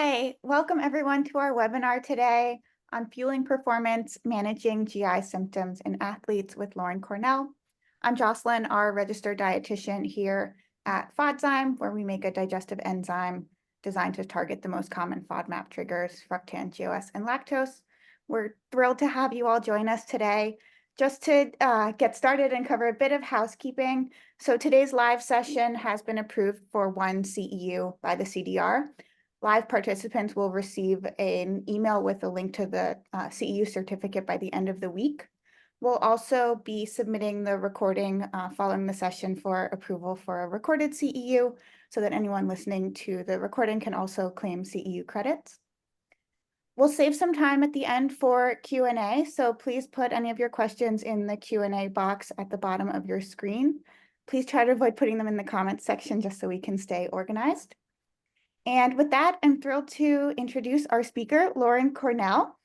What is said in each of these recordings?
Hi, welcome everyone to our webinar today on fueling performance, managing GI symptoms in athletes with Lauren Cornell. I'm Jocelyn, our registered dietitian here at FODzyme, where we make a digestive enzyme designed to target the most common FODMAP triggers, fructan, GOS, and lactose. We're thrilled to have you all join us today. Just to get started and cover a bit of housekeeping. So today's live session has been approved for 1 CEU by the CDR. Live participants will receive an email with a link to the CEU certificate by the end of the week. We'll also be submitting the recording following the session for approval for a recorded CEU so that anyone listening to the recording can also claim CEU credits. We'll save some time at the end for Q&A, so please put any of your questions in the Q&A box at the bottom of your screen. Please try to avoid putting them in the comments section just so we can stay organized. And with that, I'm thrilled to introduce our speaker, Lauren Cornell.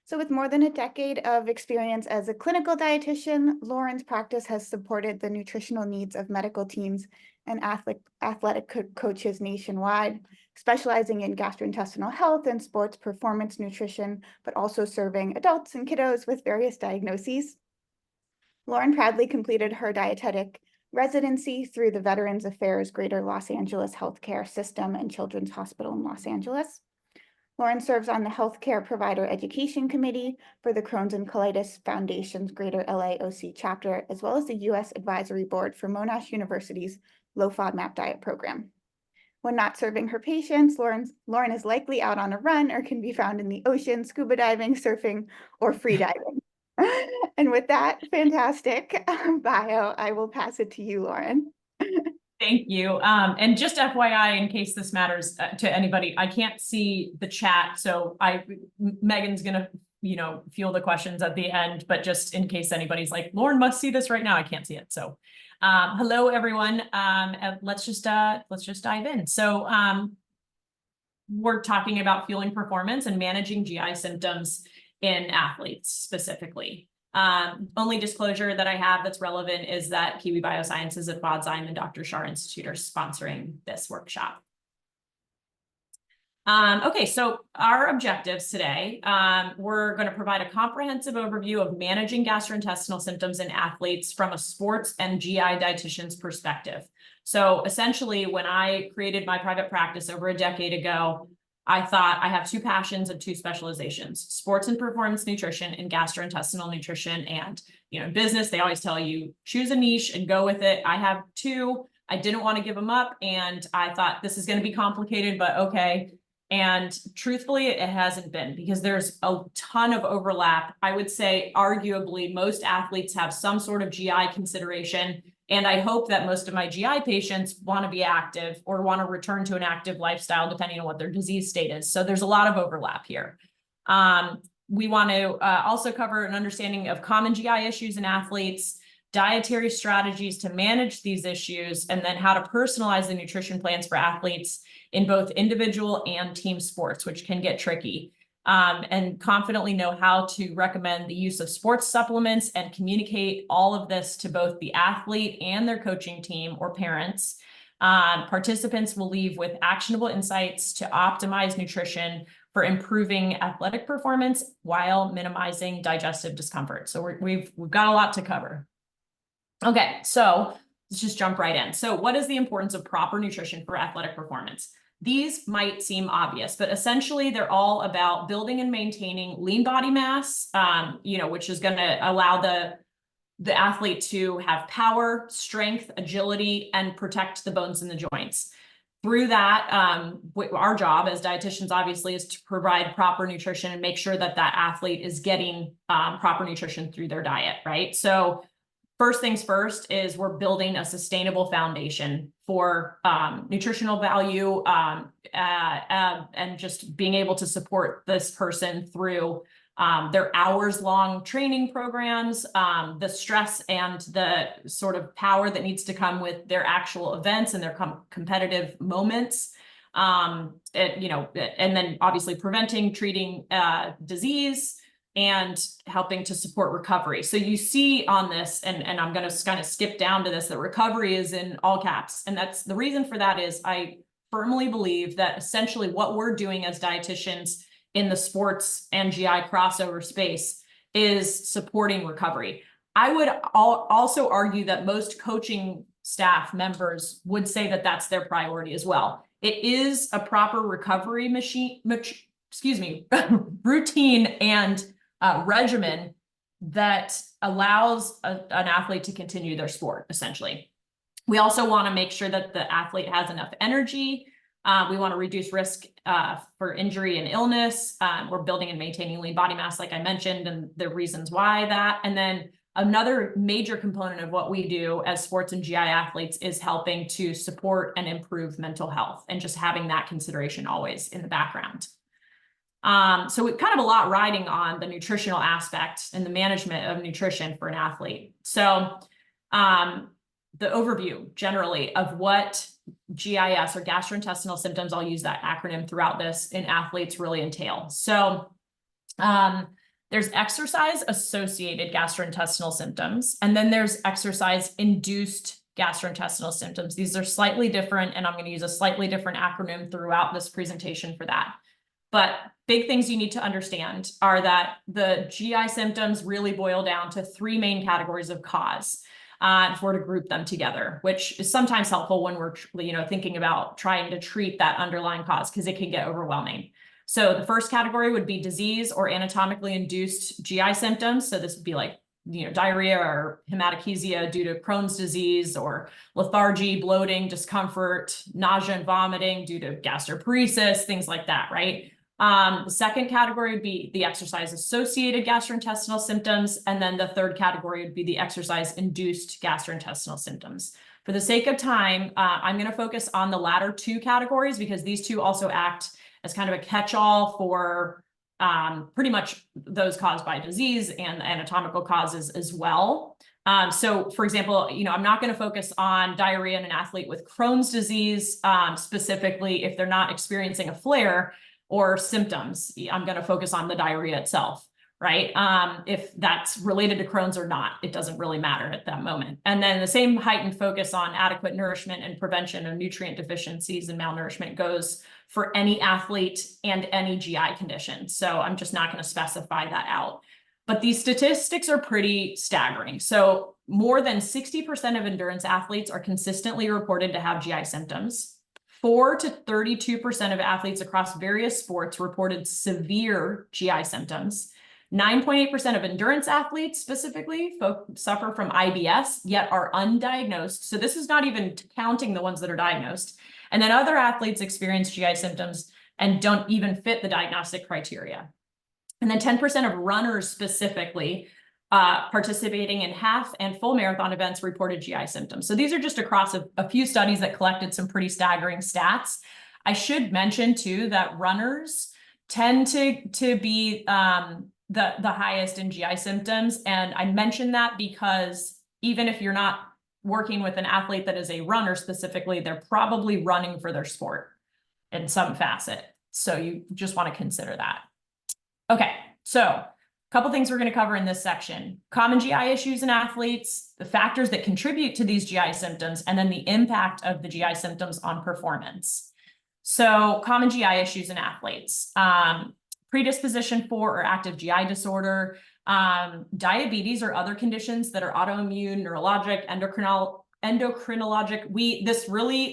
So with more than a decade of experience as a clinical dietitian, Lauren's practice has supported the nutritional needs of medical teams and athletic coaches nationwide, specializing in gastrointestinal health and sports performance nutrition, but also serving adults and kiddos with various diagnoses. Lauren proudly completed her dietetic residency through the Veterans Affairs Greater Los Angeles Healthcare System and Children's Hospital in Los Angeles. Lauren serves on the Healthcare Provider Education Committee for the Crohn's and Colitis Foundation's Greater LAOC chapter, as well as the U.S. Advisory Board for Monash University's Low FODMAP Diet Program. When not serving her patients, Lauren is likely out on a run or can be found in the ocean, scuba diving, surfing, or free diving. And with that fantastic bio, I will pass it to you, Lauren. Thank you. And just FYI, in case this matters to anybody, I can't see the chat, so Megan's gonna, field the questions at the end. But just in case anybody's like, Lauren must see this right now, I can't see it. So, hello everyone. And let's just dive in. So, we're talking about fueling performance and managing GI symptoms in athletes specifically. Only disclosure that I have that's relevant is that Kiwi Biosciences at FODzyme and Dr. Shar Institute are sponsoring this workshop. Okay, so our objectives today, we're going to provide a comprehensive overview of managing gastrointestinal symptoms in athletes from a sports and GI dietitian's perspective. So essentially, when I created my private practice over a decade ago, I thought I have 2 passions and 2 specializations: sports and performance nutrition and gastrointestinal nutrition. And, in business, they always tell you, choose a niche and go with it. I have 2. I didn't want to give them up. And I thought this is going to be complicated, but okay. And truthfully, it hasn't been, because there's a ton of overlap. I would say arguably most athletes have some sort of GI consideration. And I hope that most of my GI patients want to be active or want to return to an active lifestyle, depending on what their disease state is. So there's a lot of overlap here. We want to also cover an understanding of common GI issues in athletes, dietary strategies to manage these issues, and then how to personalize the nutrition plans for athletes in both individual and team sports, which can get tricky. And confidently know how to recommend the use of sports supplements and communicate all of this to both the athlete and their coaching team or parents. Participants will leave with actionable insights to optimize nutrition for improving athletic performance while minimizing digestive discomfort. So we've got a lot to cover. Okay, so let's just jump right in. So what is the importance of proper nutrition for athletic performance? These might seem obvious, but essentially they're all about building and maintaining lean body mass, which is going to allow the athlete to have power, strength, agility, and protect the bones and the joints. Through that, our job as dietitians, obviously, is to provide proper nutrition and make sure that that athlete is getting proper nutrition through their diet, right? So first things first is we're building a sustainable foundation for nutritional value and just being able to support this person through their hours-long training programs, the stress and the sort of power that needs to come with their actual events and their competitive moments. And then obviously preventing, treating disease, and helping to support recovery. So you see on this, and I'm going to kind of skip down to this, that recovery is in all caps. And that's the reason for that is I firmly believe that essentially what we're doing as dietitians in the sports and GI crossover space is supporting recovery. I would also argue that most coaching staff members would say that that's their priority as well. It is a proper recovery routine and regimen that allows an athlete to continue their sport, essentially. We also want to make sure that the athlete has enough energy. We want to reduce risk for injury and illness. We're building and maintaining lean body mass, like I mentioned, and the reasons why that. And then another major component of what we do as sports and GI athletes is helping to support and improve mental health, and just having that consideration always in the background. So we kind of a lot riding on the nutritional aspect and the management of nutrition for an athlete. So the overview generally of what GIS or gastrointestinal symptoms, I'll use that acronym throughout this, in athletes really entail. So there's exercise associated gastrointestinal symptoms, and then there's exercise induced gastrointestinal symptoms. These are slightly different, and I'm going to use a slightly different acronym throughout this presentation for that. But big things you need to understand are that the GI symptoms really boil down to three main categories of cause. If we're to group them together, which is sometimes helpful when we're thinking about trying to treat that underlying cause, because it can get overwhelming. So the first category would be disease or anatomically induced GI symptoms. So this would be like diarrhea or hematochezia due to Crohn's disease, or lethargy, bloating, discomfort, nausea and vomiting due to gastroparesis, things like that, right? The second category would be the exercise-associated gastrointestinal symptoms, and then the third category would be the exercise-induced gastrointestinal symptoms. For the sake of time, I'm going to focus on the latter two categories, because these two also act as kind of a catch-all for pretty much those caused by disease and anatomical causes as well. So, for example, I'm not going to focus on diarrhea in an athlete with Crohn's disease, specifically if they're not experiencing a flare or symptoms. I'm going to focus on the diarrhea itself, right? If that's related to Crohn's or not, it doesn't really matter at that moment. And then the same heightened focus on adequate nourishment and prevention of nutrient deficiencies and malnourishment goes for any athlete and any GI condition. So I'm just not going to specify that out. But these statistics are pretty staggering. So more than 60% of endurance athletes are consistently reported to have GI symptoms. 4 to 32% of athletes across various sports reported severe GI symptoms. 9.8% of endurance athletes specifically suffer from IBS, yet are undiagnosed. So this is not even counting the ones that are diagnosed. And then other athletes experience GI symptoms and don't even fit the diagnostic criteria. And then 10% of runners specifically participating in half and full marathon events reported GI symptoms. So these are just across a few studies that collected some pretty staggering stats. I should mention too that runners tend to be the highest in GI symptoms. And I mention that because even if you're not working with an athlete that is a runner specifically, they're probably running for their sport in some facet. So you just want to consider that. Okay, so a couple things we're going to cover in this section: common GI issues in athletes, the factors that contribute to these GI symptoms, and then the impact of the GI symptoms on performance. So common GI issues in athletes: predisposition for or active GI disorder, diabetes or other conditions that are autoimmune, neurologic, endocrinologic.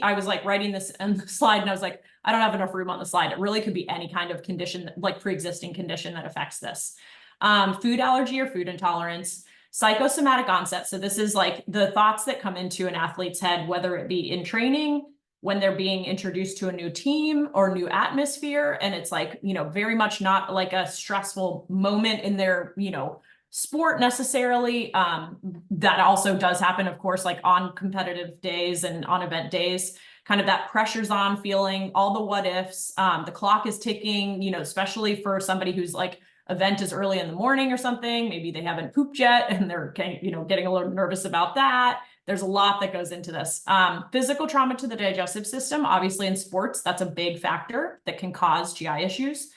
I was like writing this in the slide and I was like, I don't have enough room on the slide. It really could be any kind of condition, like pre-existing condition that affects this. Food allergy or food intolerance, psychosomatic onset. So this is like the thoughts that come into an athlete's head, whether it be in training, when they're being introduced to a new team or new atmosphere. And it's like, very much not like a stressful moment in their, sport necessarily. That also does happen, of course, like on competitive days and on event days, kind of that pressure's on feeling, all the what ifs, the clock is ticking, especially for somebody who's like event is early in the morning or something, maybe they haven't pooped yet and they're, getting a little nervous about that. There's a lot that goes into this. Physical trauma to the digestive system, obviously in sports, that's a big factor that can cause GI issues.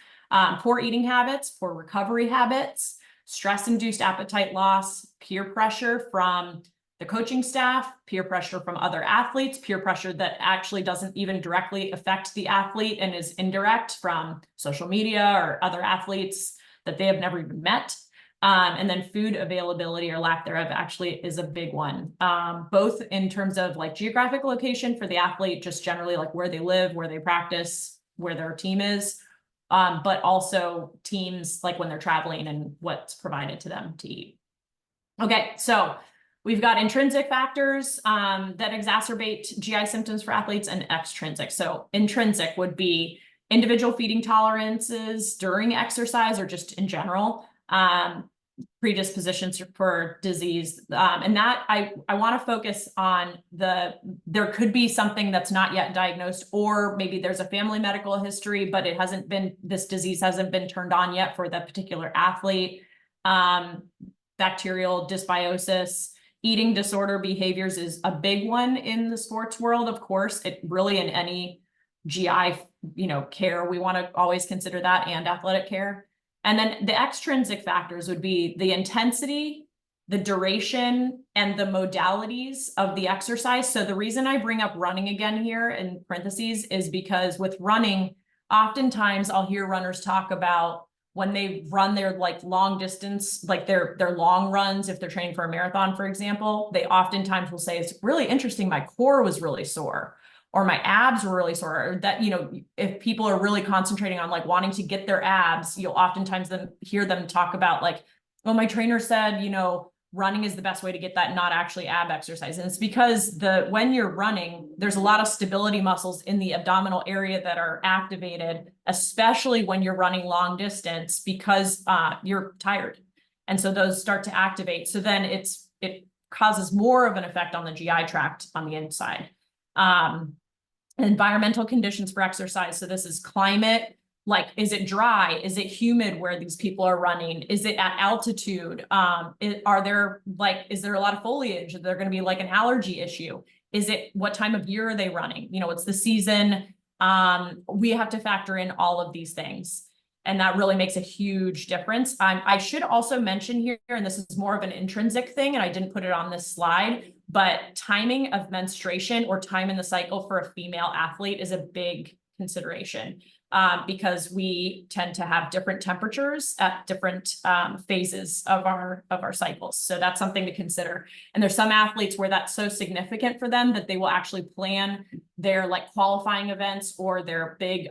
Poor eating habits, poor recovery habits, stress-induced appetite loss, peer pressure from the coaching staff, peer pressure from other athletes, peer pressure that actually doesn't even directly affect the athlete and is indirect from social media or other athletes that they have never even met. And then food availability or lack thereof actually is a big one, both in terms of like geographic location for the athlete, just generally like where they live, where they practice, where their team is, but also teams like when they're traveling and what's provided to them to eat. Okay, so we've got intrinsic factors that exacerbate GI symptoms for athletes and extrinsic. So intrinsic would be individual feeding tolerances during exercise or just in general, predispositions for disease. And that I want to focus on there could be something that's not yet diagnosed, or maybe there's a family medical history, but this disease hasn't been turned on yet for that particular athlete. Bacterial dysbiosis, eating disorder behaviors is a big one in the sports world. Of course, it really in any GI, care, we want to always consider that, and athletic care. And then the extrinsic factors would be the intensity, the duration, and the modalities of the exercise. So the reason I bring up running again here in parentheses is because with running, oftentimes I'll hear runners talk about when they run their like long distance, like their long runs, if they're training for a marathon, for example, they oftentimes will say, it's really interesting, my core was really sore, or my abs were really sore, or that, if people are really concentrating on like wanting to get their abs, you'll oftentimes hear them talk about like, well, my trainer said, running is the best way to get that, not actually ab exercise. And it's because when you're running, there's a lot of stability muscles in the abdominal area that are activated, especially when you're running long distance, because you're tired. And so those start to activate. So then it causes more of an effect on the GI tract on the inside. Environmental conditions for exercise. So this is climate. Like, is it dry? Is it humid where these people are running? Is it at altitude? Is there a lot of foliage? Is there going to be like an allergy issue? What time of year are they running? It's the season. We have to factor in all of these things. And that really makes a huge difference. I should also mention here, and this is more of an intrinsic thing, and I didn't put it on this slide, but timing of menstruation or time in the cycle for a female athlete is a big consideration. Because we tend to have different temperatures at different phases of our cycles. So that's something to consider. And there's some athletes where that's so significant for them that they will actually plan their like qualifying events or their big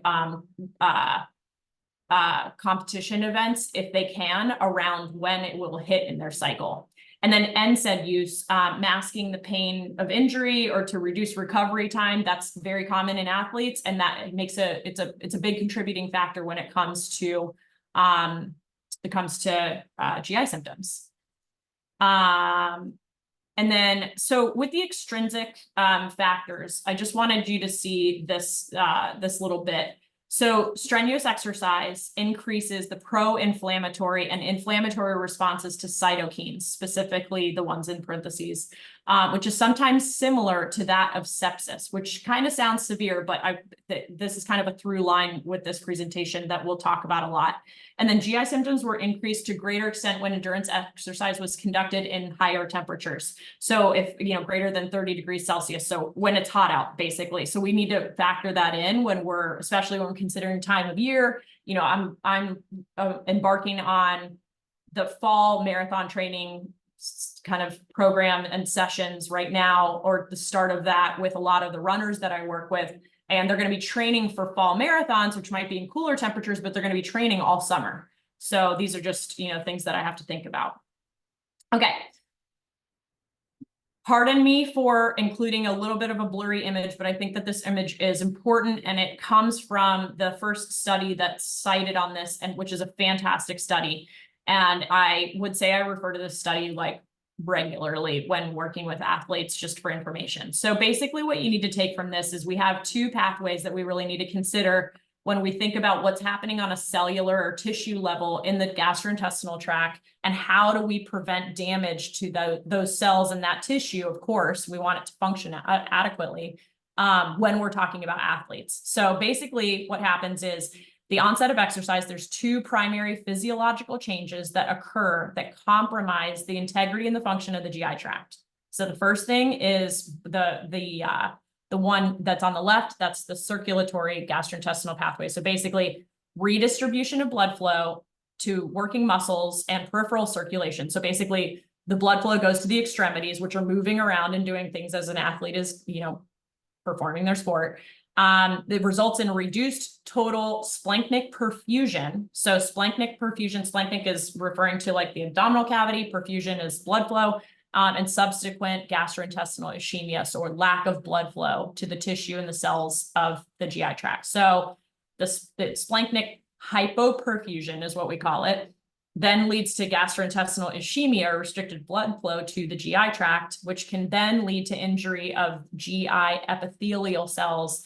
competition events, if they can, around when it will hit in their cycle. And then NSAID use, masking the pain of injury or to reduce recovery time. That's very common in athletes, and that makes it's a big contributing factor when it comes to GI symptoms. And then, so with the extrinsic factors, I just wanted you to see this little bit. So strenuous exercise increases the pro-inflammatory and inflammatory responses to cytokines, specifically the ones in parentheses, which is sometimes similar to that of sepsis, which kind of sounds severe, but this is kind of a through line with this presentation that we'll talk about a lot. And then GI symptoms were increased to greater extent when endurance exercise was conducted in higher temperatures. So if, greater than 30 degrees Celsius, so when it's hot out, basically. So we need to factor that in especially when we're considering time of year. I'm embarking on the fall marathon training kind of program and sessions right now, or the start of that with a lot of the runners that I work with. And they're going to be training for fall marathons, which might be in cooler temperatures, but they're going to be training all summer. So these are just, things that I have to think about. Okay. Pardon me for including a little bit of a blurry image, but I think that this image is important, and it comes from the first study that's cited on this, and which is a fantastic study. And I would say I refer to this study like regularly when working with athletes, just for information. So basically what you need to take from this is we have two pathways that we really need to consider when we think about what's happening on a cellular or tissue level in the gastrointestinal tract, and how do we prevent damage to those cells in that tissue. Of course, we want it to function adequately when we're talking about athletes. So basically what happens is the onset of exercise, there's two primary physiological changes that occur that compromise the integrity and the function of the GI tract. So the first thing is the one that's on the left, that's the circulatory gastrointestinal pathway. So basically redistribution of blood flow to working muscles and peripheral circulation. So basically the blood flow goes to the extremities, which are moving around and doing things as an athlete is, performing their sport. It results in reduced total splanchnic perfusion. So splanchnic is referring to like the abdominal cavity, perfusion is blood flow, and subsequent gastrointestinal ischemia, so lack of blood flow to the tissue and the cells of the GI tract. So the splanchnic hypoperfusion is what we call it, then leads to gastrointestinal ischemia, or restricted blood flow to the GI tract, which can then lead to injury of GI epithelial cells,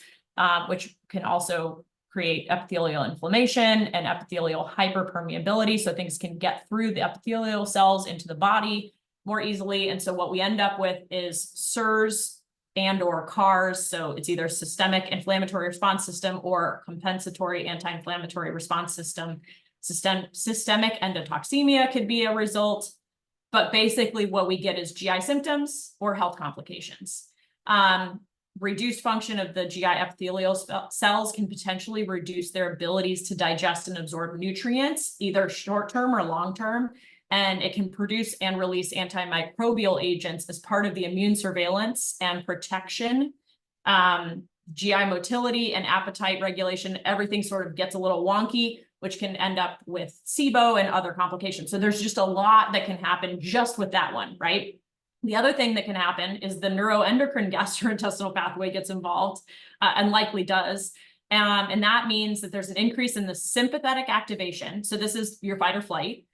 which can also create epithelial inflammation and epithelial hyperpermeability. So things can get through the epithelial cells into the body more easily. And so what we end up with is SIRS and or CARS. So it's either systemic inflammatory response system or compensatory anti-inflammatory response system. Systemic endotoxemia could be a result, but basically what we get is GI symptoms or health complications. Reduced function of the GI epithelial cells can potentially reduce their abilities to digest and absorb nutrients, either short-term or long-term, and it can produce and release antimicrobial agents as part of the immune surveillance and protection. GI motility and appetite regulation, everything sort of gets a little wonky, which can end up with SIBO and other complications. So there's just a lot that can happen just with that one, right? The other thing that can happen is the neuroendocrine gastrointestinal pathway gets involved, and likely does. And that means that there's an increase in the sympathetic activation. So this is your fight or flight,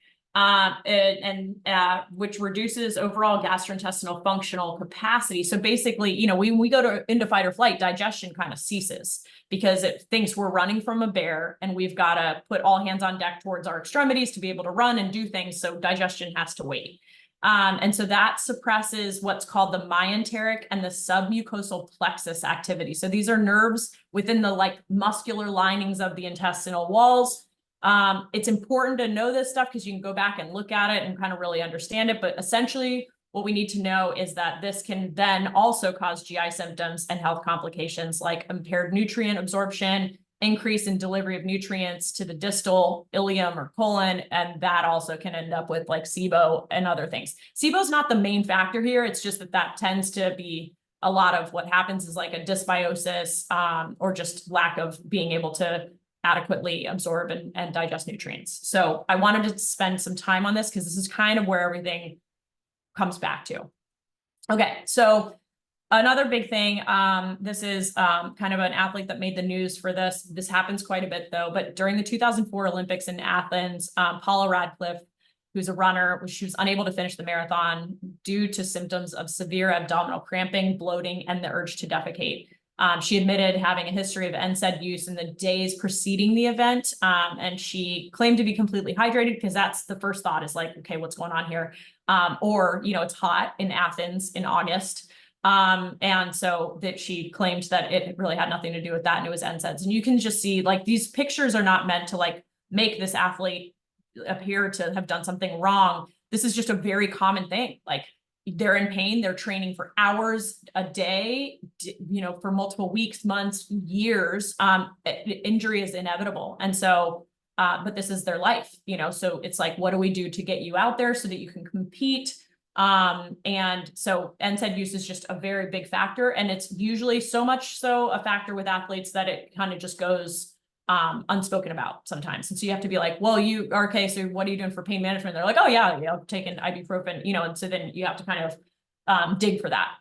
which reduces overall gastrointestinal functional capacity. So basically, when we go into fight or flight, digestion kind of ceases because it thinks we're running from a bear and we've got to put all hands on deck towards our extremities to be able to run and do things. So digestion has to wait. And so that suppresses what's called the myenteric and the submucosal plexus activity. So these are nerves within the muscular linings of the intestinal walls. It's important to know this stuff because you can go back and look at it and kind of really understand it. But essentially, what we need to know is that this can then also cause GI symptoms and health complications like impaired nutrient absorption, increase in delivery of nutrients to the distal ileum or colon, and that also can end up with SIBO and other things. SIBO is not the main factor here. It's just that tends to be a lot of what happens is like a dysbiosis, or just lack of being able to adequately absorb and digest nutrients. So I wanted to spend some time on this because this is kind of where everything comes back to. Okay, so another big thing, this is kind of an athlete that made the news for this. This happens quite a bit though, but during the 2004 Olympics in Athens, Paula Radcliffe, who's a runner, she was unable to finish the marathon due to symptoms of severe abdominal cramping, bloating, and the urge to defecate. She admitted having a history of NSAID use in the days preceding the event, and she claimed to be completely hydrated because that's the first thought is okay, what's going on here? Or, it's hot in Athens in August. And so that she claimed that it really had nothing to do with that and it was NSAIDs. And you can just see these pictures are not meant to make this athlete appear to have done something wrong. This is just a very common thing. They're in pain, they're training for hours a day, for multiple weeks, months, years. Injury is inevitable. And so, but this is their life, so it's what do we do to get you out there so that you can compete? And so NSAID use is just a very big factor. And it's usually so much so a factor with athletes that it kind of just goes unspoken about sometimes. And so you have to be well, okay, so what are you doing for pain management? They're oh yeah, I'm taking ibuprofen, and so then you have to kind of dig for that.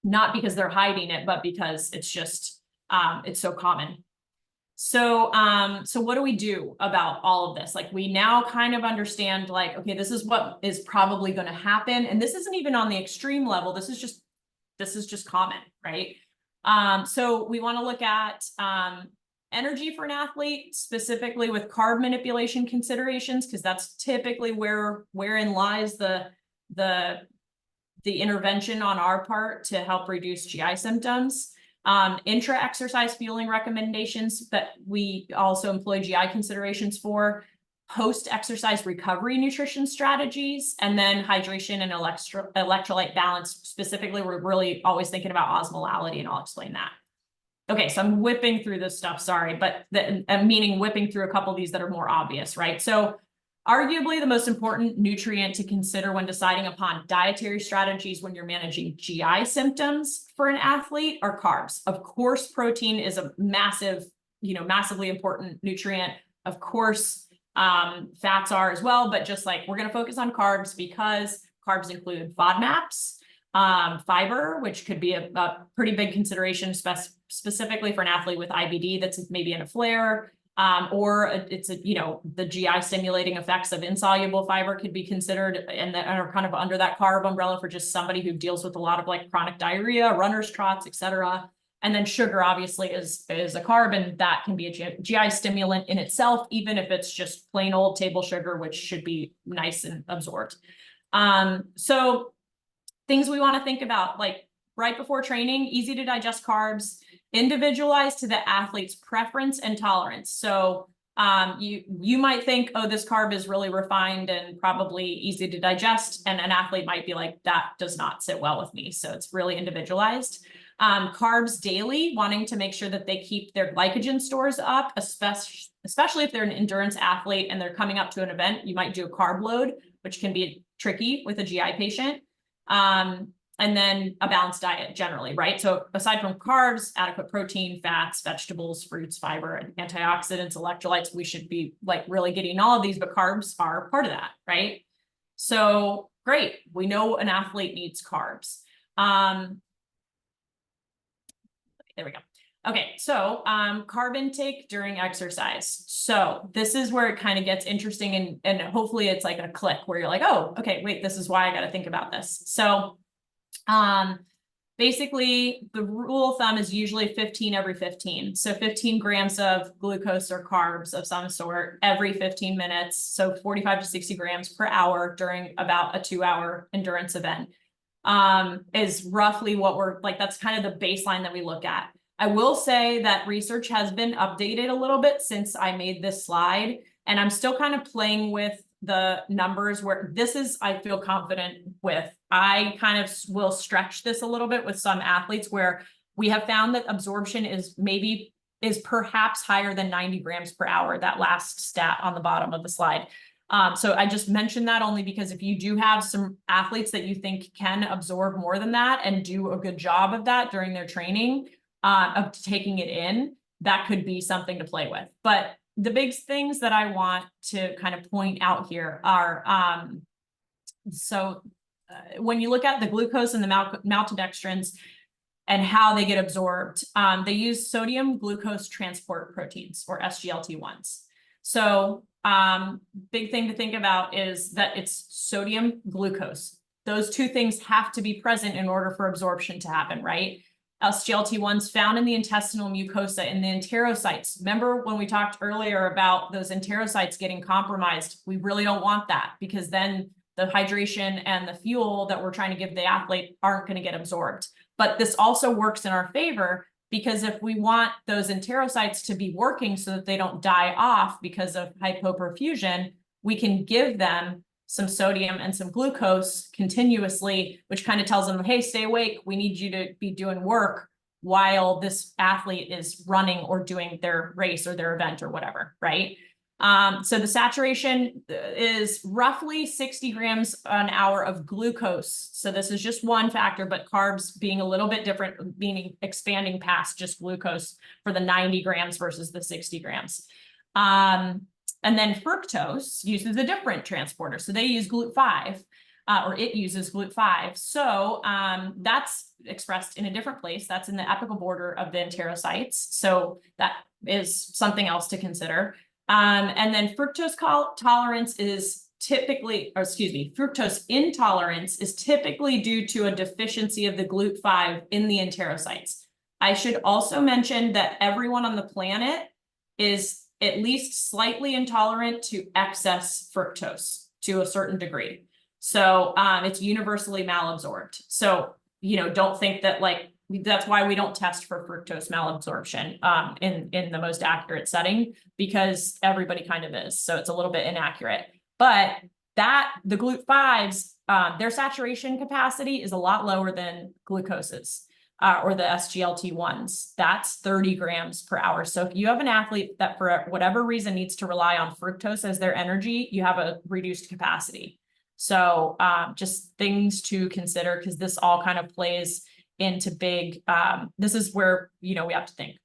Not because they're hiding it, but because it's just, it's so common. So, so what do we do about all of this? We now kind of understand okay, this is what is probably going to happen. And this isn't even on the extreme level. This is just common, right? So we want to look at, energy for an athlete, specifically with carb manipulation considerations, because that's typically wherein lies the intervention on our part to help reduce GI symptoms. Intra-exercise fueling recommendations that we also employ GI considerations for. post-exercise recovery nutrition strategies, and then hydration and electrolyte balance. Specifically, we're really always thinking about osmolality, and I'll explain that. Okay, so I'm whipping through this stuff, sorry, but meaning whipping through a couple of these that are more obvious, right? So arguably the most important nutrient to consider when deciding upon dietary strategies when you're managing GI symptoms for an athlete are carbs. Of course, protein is a massive, massively important nutrient. Of course, fats are as well, but just like we're going to focus on carbs because carbs include FODMAPs, fiber, which could be a pretty big consideration, specifically for an athlete with IBD that's maybe in a flare, or it's the GI stimulating effects of insoluble fiber could be considered and are kind of under that carb umbrella for just somebody who deals with a lot of like chronic diarrhea, runner's trots, etc. And then sugar obviously is a carb, and that can be a GI stimulant in itself, even if it's just plain old table sugar, which should be nice and absorbed. So things we want to think about, like right before training, easy to digest carbs, individualized to the athlete's preference and tolerance. So you might think, oh, this carb is really refined and probably easy to digest, and an athlete might be like, that does not sit well with me. So it's really individualized. Carbs daily, wanting to make sure that they keep their glycogen stores up, especially if they're an endurance athlete and they're coming up to an event. You might do a carb load, which can be tricky with a GI patient. And then a balanced diet generally, right? So aside from carbs, adequate protein, fats, vegetables, fruits, fiber, and antioxidants, electrolytes, we should be like really getting all of these, but carbs are part of that, right? So great, we know an athlete needs carbs. There we go. Okay, so carb intake during exercise. So this is where it kind of gets interesting, and hopefully it's like a click where you're like, oh, okay, wait, this is why I got to think about this. So basically the rule of thumb is usually 15 every 15. So 15 grams of glucose or carbs of some sort every 15 minutes. So 45 to 60 grams per hour during about a 2-hour endurance event is roughly what we're like. That's kind of the baseline that we look at. I will say that research has been updated a little bit since I made this slide, and I'm still kind of playing with the numbers where this is, I feel confident with. I kind of will stretch this a little bit with some athletes where we have found that absorption is perhaps higher than 90 grams per hour, that last stat on the bottom of the slide. So I just mentioned that only because if you do have some athletes that you think can absorb more than that and do a good job of that during their training, of taking it in, that could be something to play with. But the big things that I want to kind of point out here are, when you look at the glucose and the maltodextrins and how they get absorbed, they use sodium glucose transport proteins, or SGLT1s. So big thing to think about is that it's sodium glucose. Those two things have to be present in order for absorption to happen, right? SGLT1s found in the intestinal mucosa in the enterocytes. Remember when we talked earlier about those enterocytes getting compromised? We really don't want that, because then the hydration and the fuel that we're trying to give the athlete aren't going to get absorbed. But this also works in our favor, because if we want those enterocytes to be working so that they don't die off because of hypoperfusion, we can give them some sodium and some glucose continuously, which kind of tells them, hey, stay awake. We need you to be doing work while this athlete is running or doing their race or their event or whatever, right? So the saturation is roughly 60 grams an hour of glucose. So this is just one factor, but carbs being a little bit different, meaning expanding past just glucose for the 90 grams versus the 60 grams. And then fructose uses a different transporter. So they use GLUT5, or it uses GLUT5. So that's expressed in a different place. That's in the apical border of the enterocytes. So that is something else to consider. And then fructose intolerance is typically due to a deficiency of the GLUT5 in the enterocytes. I should also mention that everyone on the planet is at least slightly intolerant to excess fructose to a certain degree. So it's universally malabsorbed. So, don't think that like that's why we don't test for fructose malabsorption in the most accurate setting, because everybody kind of is. So it's a little bit inaccurate. But the GLUT5s, their saturation capacity is a lot lower than glucose's. Or the SGLT1s, that's 30 grams per hour. So if you have an athlete that for whatever reason needs to rely on fructose as their energy, you have a reduced capacity. So just things to consider, because this all kind of plays into big, this is where, we have to think.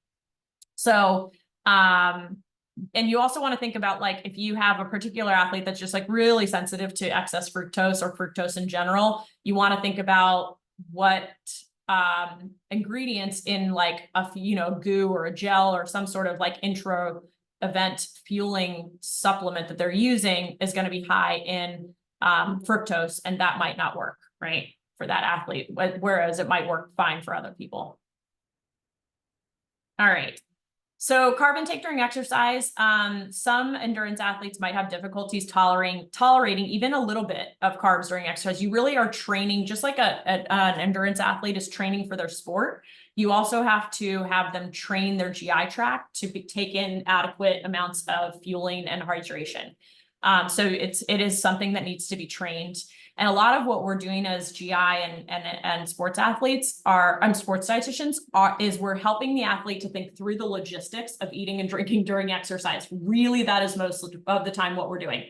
So, and you also want to think about, like, if you have a particular athlete that's just like really sensitive to excess fructose or fructose in general, you want to think about what ingredients in like a goo or a gel or some sort of like intra event fueling supplement that they're using is going to be high in fructose, and that might not work right for that athlete, whereas it might work fine for other people. All right. So carb intake during exercise, some endurance athletes might have difficulties tolerating even a little bit of carbs during exercise. You really are training, just like an endurance athlete is training for their sport. You also have to have them train their GI tract to take in adequate amounts of fueling and hydration. So it is something that needs to be trained. And a lot of what we're doing as GI and sports athletes sports dietitians is we're helping the athlete to think through the logistics of eating and drinking during exercise. Really, that is most of the time what we're doing.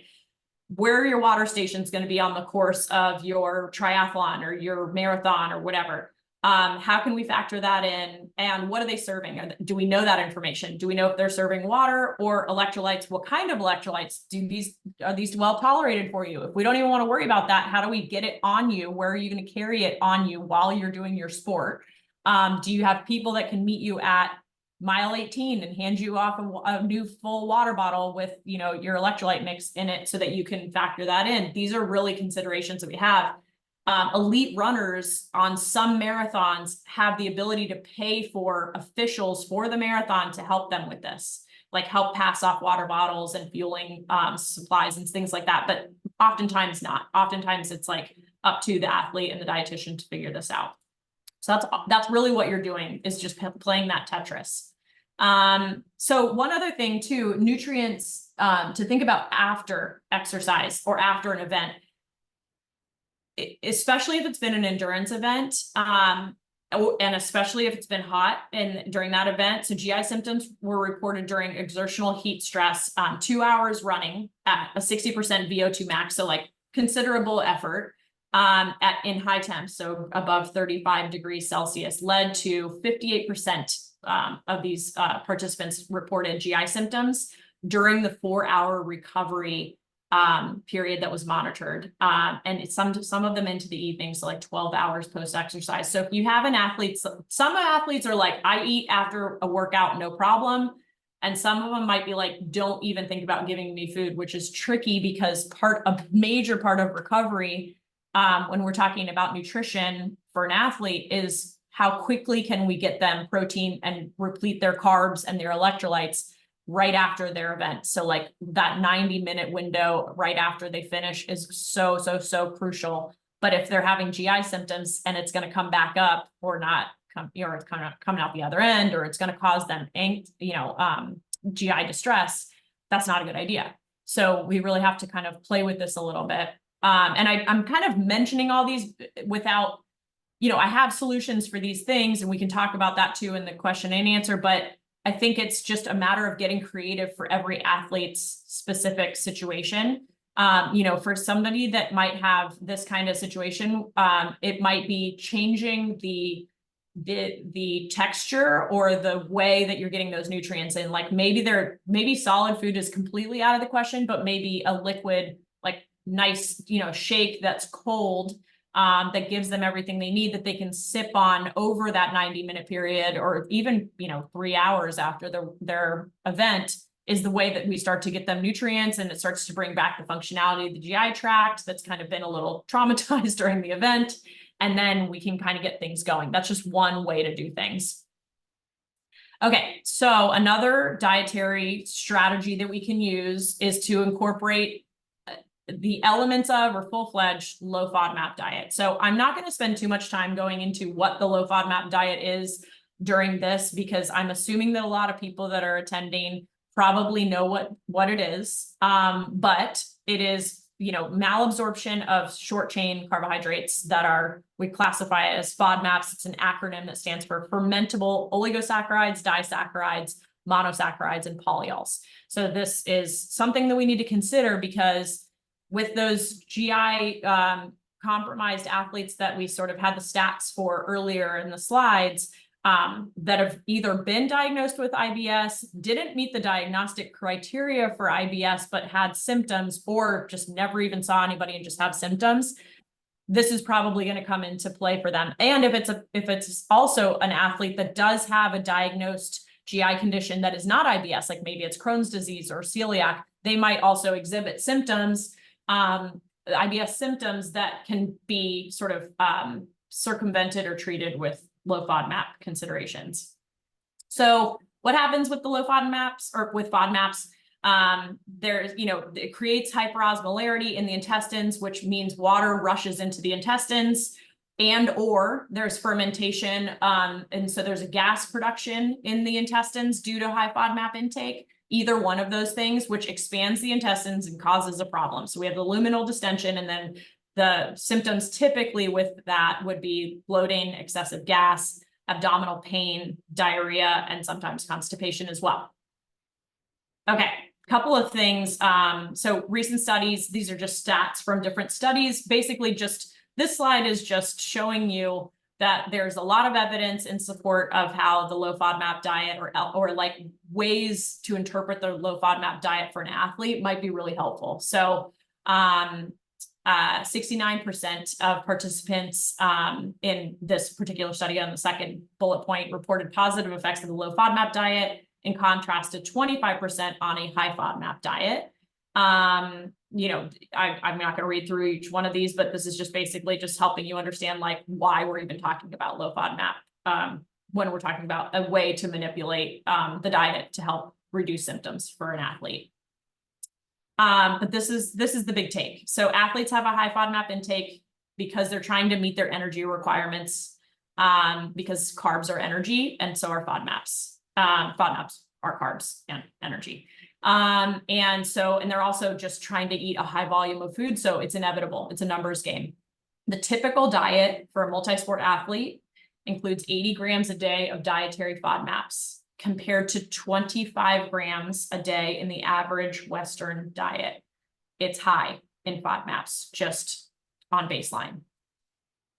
Where your water station is going to be on the course of your triathlon or your marathon or whatever. How can we factor that in? And what are they serving? Do we know that information? Do we know if they're serving water or electrolytes? What kind of electrolytes are these well tolerated for you? If we don't even want to worry about that, how do we get it on you? Where are you going to carry it on you while you're doing your sport? Do you have people that can meet you at mile 18 and hand you off a new full water bottle with, your electrolyte mix in it so that you can factor that in? These are really considerations that we have. Elite runners on some marathons have the ability to pay for officials for the marathon to help them with this, like help pass off water bottles and fueling supplies and things like that. But oftentimes not. Oftentimes it's like up to the athlete and the dietitian to figure this out. So that's really what you're doing, is just playing that Tetris. So one other thing too, nutrients to think about after exercise or after an event, especially if it's been an endurance event, and especially if it's been hot and during that event. So GI symptoms were reported during exertional heat stress, 2 hours running at a 60% VO2 max. So like considerable effort in high temps. So above 35 degrees Celsius led to 58% of these participants reported GI symptoms during the 4-hour recovery period that was monitored, and it's some of them into the evening, so like 12 hours post exercise. So if you have an athlete, some athletes are like, I eat after a workout, no problem. And some of them might be like, don't even think about giving me food, which is tricky, because a major part of recovery, when we're talking about nutrition for an athlete, is how quickly can we get them protein and replete their carbs and their electrolytes right after their event. So like that 90-minute window right after they finish is so crucial. But if they're having GI symptoms and it's going to come back up or not come, or it's kind of coming out the other end, or it's going to cause them GI distress, that's not a good idea. So we really have to kind of play with this a little bit. And I'm kind of mentioning all these without, I have solutions for these things, and we can talk about that too in the question and answer, but I think it's just a matter of getting creative for every athlete's specific situation. For somebody that might have this kind of situation, it might be changing the texture or the way that you're getting those nutrients in. Like maybe solid food is completely out of the question, but maybe a liquid, like nice, shake that's cold, that gives them everything they need, that they can sip on over that 90-minute period, or even, 3 hours after their event, is the way that we start to get them nutrients, and it starts to bring back the functionality of the GI tract that's kind of been a little traumatized during the event. And then we can kind of get things going. That's just one way to do things. Okay, so another dietary strategy that we can use is to incorporate the elements of or full-fledged low FODMAP diet. So I'm not going to spend too much time going into what the low FODMAP diet is during this, because I'm assuming that a lot of people that are attending probably know what it is. But it is, malabsorption of short chain carbohydrates that we classify as FODMAPs. It's an acronym that stands for fermentable oligosaccharides, disaccharides, monosaccharides, and polyols. So this is something that we need to consider, because with those GI compromised athletes that we sort of had the stats for earlier in the slides, that have either been diagnosed with IBS, didn't meet the diagnostic criteria for IBS, but had symptoms, or just never even saw anybody and just have symptoms, this is probably going to come into play for them. And if it's also an athlete that does have a diagnosed GI condition that is not IBS, like maybe it's Crohn's disease or celiac, they might also exhibit symptoms, IBS symptoms that can be sort of circumvented or treated with low FODMAP considerations. So what happens with the low FODMAPs or with FODMAPs? It creates hyperosmolarity in the intestines, which means water rushes into the intestines, or there's fermentation. And so there's a gas production in the intestines due to high FODMAP intake, either one of those things, which expands the intestines and causes a problem. So we have the luminal distension, and then the symptoms typically with that would be bloating, excessive gas, abdominal pain, diarrhea, and sometimes constipation as well. Okay, couple of things. So recent studies, these are just stats from different studies. Basically, this slide is just showing you that there's a lot of evidence in support of how the low FODMAP diet or like ways to interpret the low FODMAP diet for an athlete might be really helpful. So 69% of participants in this particular study on the second bullet point reported positive effects of the low FODMAP diet, in contrast to 25% on a high FODMAP diet. I'm not going to read through each one of these, but this is just basically just helping you understand like why we're even talking about low FODMAP when we're talking about a way to manipulate the diet to help reduce symptoms for an athlete. But this is the big take. So athletes have a high FODMAP intake because they're trying to meet their energy requirements, because carbs are energy, and so are FODMAPs. FODMAPs are carbs and energy. And they're also just trying to eat a high volume of food. So it's inevitable. It's a numbers game. The typical diet for a multi-sport athlete includes 80 grams a day of dietary FODMAPs, compared to 25 grams a day in the average Western diet. It's high in FODMAPs just on baseline.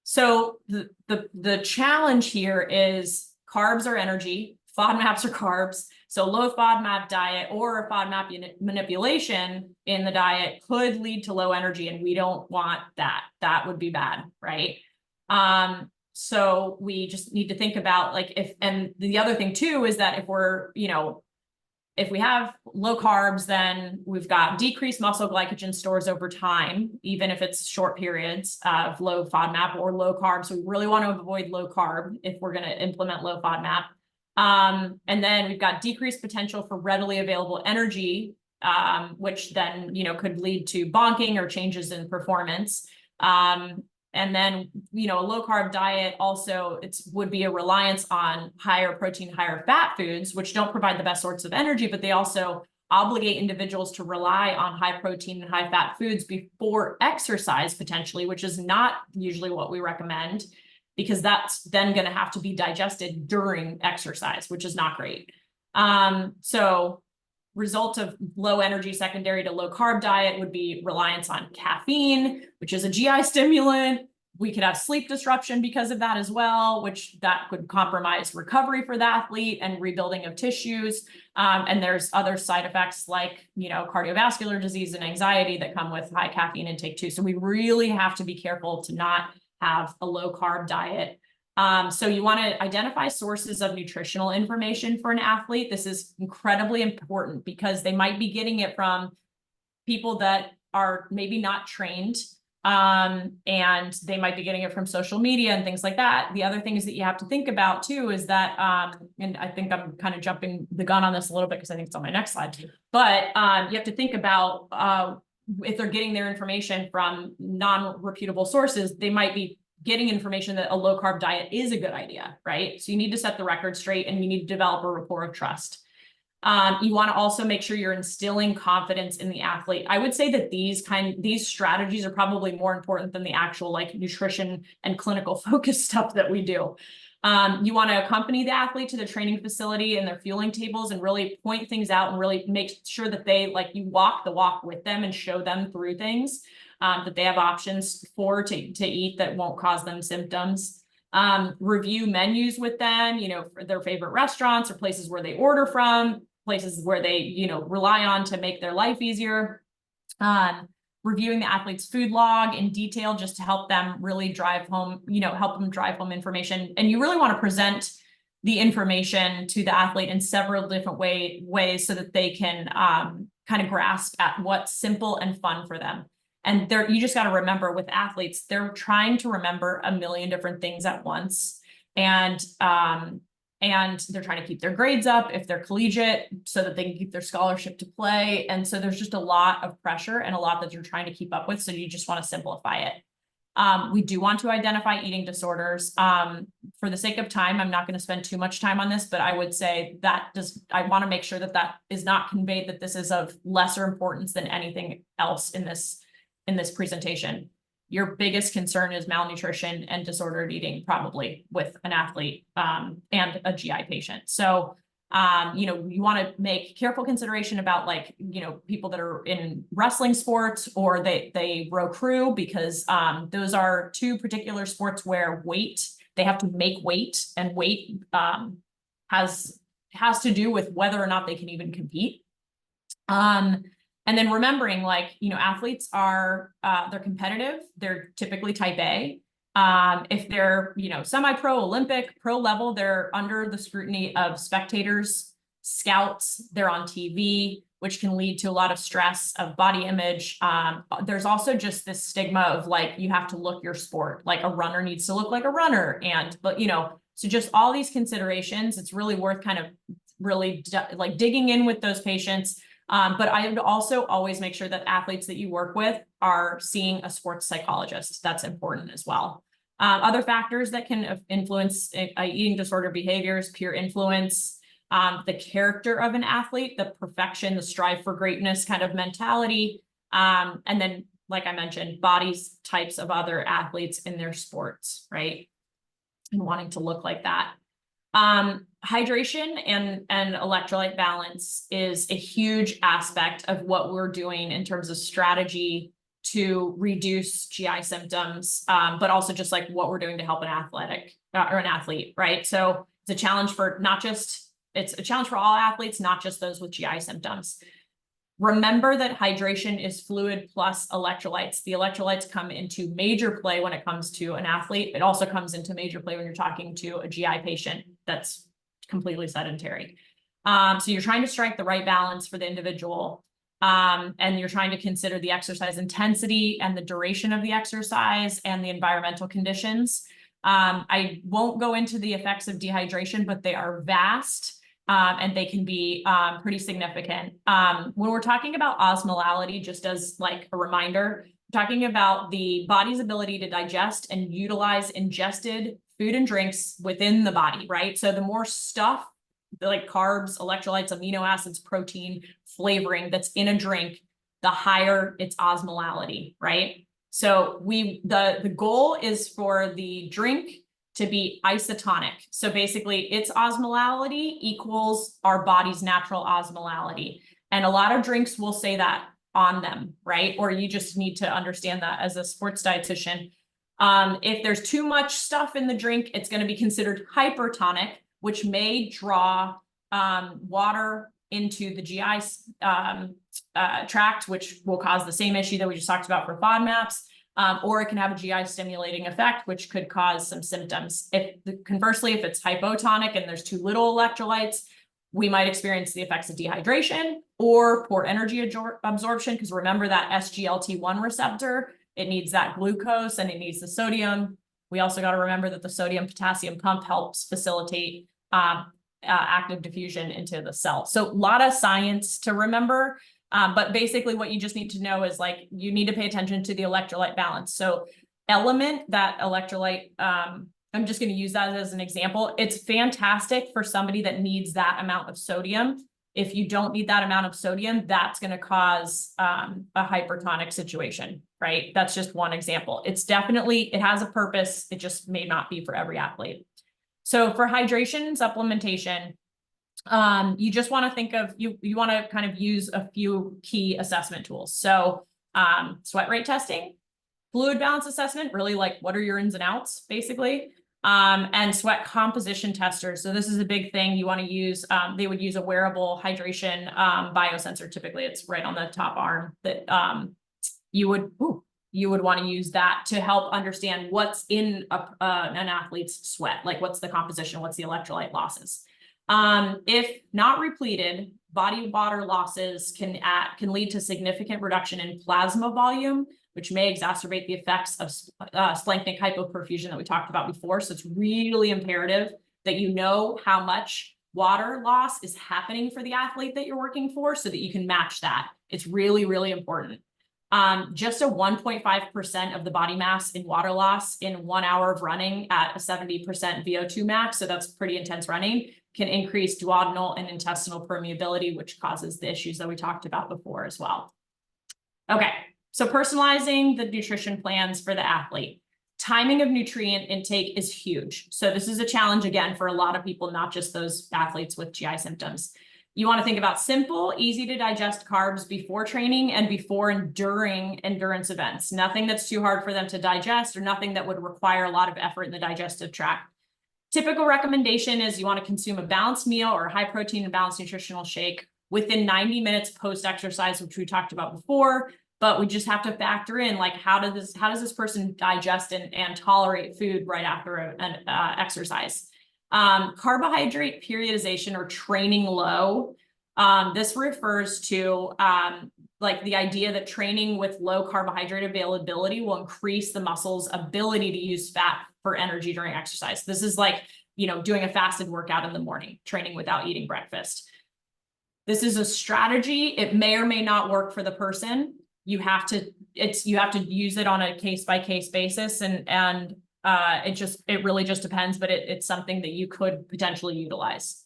So the challenge here is carbs are energy, FODMAPs are carbs. So low FODMAP diet or a FODMAP manipulation in the diet could lead to low energy, and we don't want that. That would be bad, right? So we just need to think about and the other thing too is that if we have low carbs, then we've got decreased muscle glycogen stores over time, even if it's short periods of low FODMAP or low carb. So we really want to avoid low carb if we're going to implement low FODMAP. And then we've got decreased potential for readily available energy, which then, could lead to bonking or changes in performance. And then, a low carb diet also would be a reliance on higher protein, higher fat foods, which don't provide the best sorts of energy, but they also obligate individuals to rely on high protein and high fat foods before exercise potentially, which is not usually what we recommend, because that's then going to have to be digested during exercise, which is not great. So result of low energy secondary to low carb diet would be reliance on caffeine, which is a GI stimulant. We could have sleep disruption because of that as well, which that could compromise recovery for the athlete and rebuilding of tissues. And there's other side effects like, cardiovascular disease and anxiety that come with high caffeine intake too. So we really have to be careful to not have a low carb diet. So you want to identify sources of nutritional information for an athlete. This is incredibly important because they might be getting it from people that are maybe not trained, and they might be getting it from social media and things like that. The other things that you have to think about too is that, and I think I'm kind of jumping the gun on this a little bit because I think it's on my next slide too, but you have to think about if they're getting their information from non-reputable sources, they might be getting information that a low carb diet is a good idea, right? So you need to set the record straight and you need to develop a rapport of trust. You want to also make sure you're instilling confidence in the athlete. I would say that these strategies are probably more important than the actual like nutrition and clinical focus stuff that we do. You want to accompany the athlete to the training facility and their fueling tables and really point things out and really make sure that you walk the walk with them and show them through things that they have options to eat that won't cause them symptoms. Review menus with them, for their favorite restaurants or places where they order from, places where they, rely on to make their life easier. Reviewing the athlete's food log in detail just to help them really drive home information. And you really want to present the information to the athlete in several different ways so that they can kind of grasp at what's simple and fun for them. And you just got to remember with athletes, they're trying to remember a million different things at once. And they're trying to keep their grades up if they're collegiate so that they can keep their scholarship to play. And so there's just a lot of pressure and a lot that you're trying to keep up with. So you just want to simplify it. We do want to identify eating disorders. For the sake of time, I'm not going to spend too much time on this, but I would say I want to make sure that is not conveyed, that this is of lesser importance than anything else in this presentation. Your biggest concern is malnutrition and disordered eating, probably with an athlete and a GI patient. So, you want to make careful consideration about people that are in wrestling sports or they row crew, because those are two particular sports where they have to make weight, and weight has to do with whether or not they can even compete. And then remembering, athletes are, they're competitive. They're typically type A. If they're, semi-pro, Olympic, pro level, they're under the scrutiny of spectators, scouts, they're on TV, which can lead to a lot of stress of body image. There's also just this stigma of you have to look your sport, like a runner needs to look like a runner. So just all these considerations, it's really worth kind of really digging in with those patients. But I would also always make sure that athletes that you work with are seeing a sports psychologist. That's important as well. Other factors that can influence eating disorder behaviors, peer influence, the character of an athlete, the perfection, the strive for greatness kind of mentality. And then, like I mentioned, bodies, types of other athletes in their sports, right? And wanting to look like that. Hydration and electrolyte balance is a huge aspect of what we're doing in terms of strategy to reduce GI symptoms, but also just what we're doing to help an athlete, right? So it's a challenge for all athletes, not just those with GI symptoms. Remember that hydration is fluid plus electrolytes. The electrolytes come into major play when it comes to an athlete. It also comes into major play when you're talking to a GI patient that's completely sedentary. So you're trying to strike the right balance for the individual. And you're trying to consider the exercise intensity and the duration of the exercise and the environmental conditions. I won't go into the effects of dehydration, but they are vast. And they can be pretty significant. When we're talking about osmolality, just as a reminder, we're talking about the body's ability to digest and utilize ingested food and drinks within the body, right? So the more stuff, like carbs, electrolytes, amino acids, protein, flavoring that's in a drink, the higher its osmolality, right? So the goal is for the drink to be isotonic. So basically its osmolality equals our body's natural osmolality. And a lot of drinks will say that on them, right? Or you just need to understand that as a sports dietitian. If there's too much stuff in the drink, it's going to be considered hypertonic, which may draw water into the GI tract, which will cause the same issue that we just talked about for FODMAPs. Or it can have a GI stimulating effect, which could cause some symptoms. Conversely, if it's hypotonic and there's too little electrolytes, we might experience the effects of dehydration or poor energy absorption, because remember that SGLT1 receptor, it needs that glucose and it needs the sodium. We also got to remember that the sodium potassium pump helps facilitate active diffusion into the cell. So a lot of science to remember. But basically what you just need to know is like, you need to pay attention to the electrolyte balance. So element, that electrolyte, I'm just going to use that as an example. It's fantastic for somebody that needs that amount of sodium. If you don't need that amount of sodium, that's going to cause a hypertonic situation, right? That's just one example. It's definitely, it has a purpose. It just may not be for every athlete. So for hydration and supplementation, you just want to think of, you want to kind of use a few key assessment tools. So sweat rate testing, fluid balance assessment, really like what are your ins and outs, basically. And sweat composition testers. So this is a big thing you want to use. They would use a wearable hydration biosensor. Typically it's right on the top arm that you would want to use that to help understand what's in an athlete's sweat, like what's the composition, what's the electrolyte losses. If not repleted, body water losses can lead to significant reduction in plasma volume, which may exacerbate the effects of splanchnic hypoperfusion that we talked about before. So it's really imperative that you know how much water loss is happening for the athlete that you're working for so that you can match that. It's really, really important. Just a 1.5% of the body mass in water loss in 1 hour of running at a 70% VO2 max, so that's pretty intense running, can increase duodenal and intestinal permeability, which causes the issues that we talked about before as well. Okay, so personalizing the nutrition plans for the athlete. Timing of nutrient intake is huge. So this is a challenge, again, for a lot of people, not just those athletes with GI symptoms. You want to think about simple, easy to digest carbs before training and before and during endurance events. Nothing that's too hard for them to digest or nothing that would require a lot of effort in the digestive tract. Typical recommendation is you want to consume a balanced meal or a high protein and balanced nutritional shake within 90 minutes post-exercise, which we talked about before, but we just have to factor in like, how does this person digest and tolerate food right after an exercise? Carbohydrate periodization or training low. This refers to like the idea that training with low carbohydrate availability will increase the muscle's ability to use fat for energy during exercise. This is like, doing a fasted workout in the morning, training without eating breakfast. This is a strategy. It may or may not work for the person. You have to use it on a case-by-case basis, and it really just depends, but it's something that you could potentially utilize.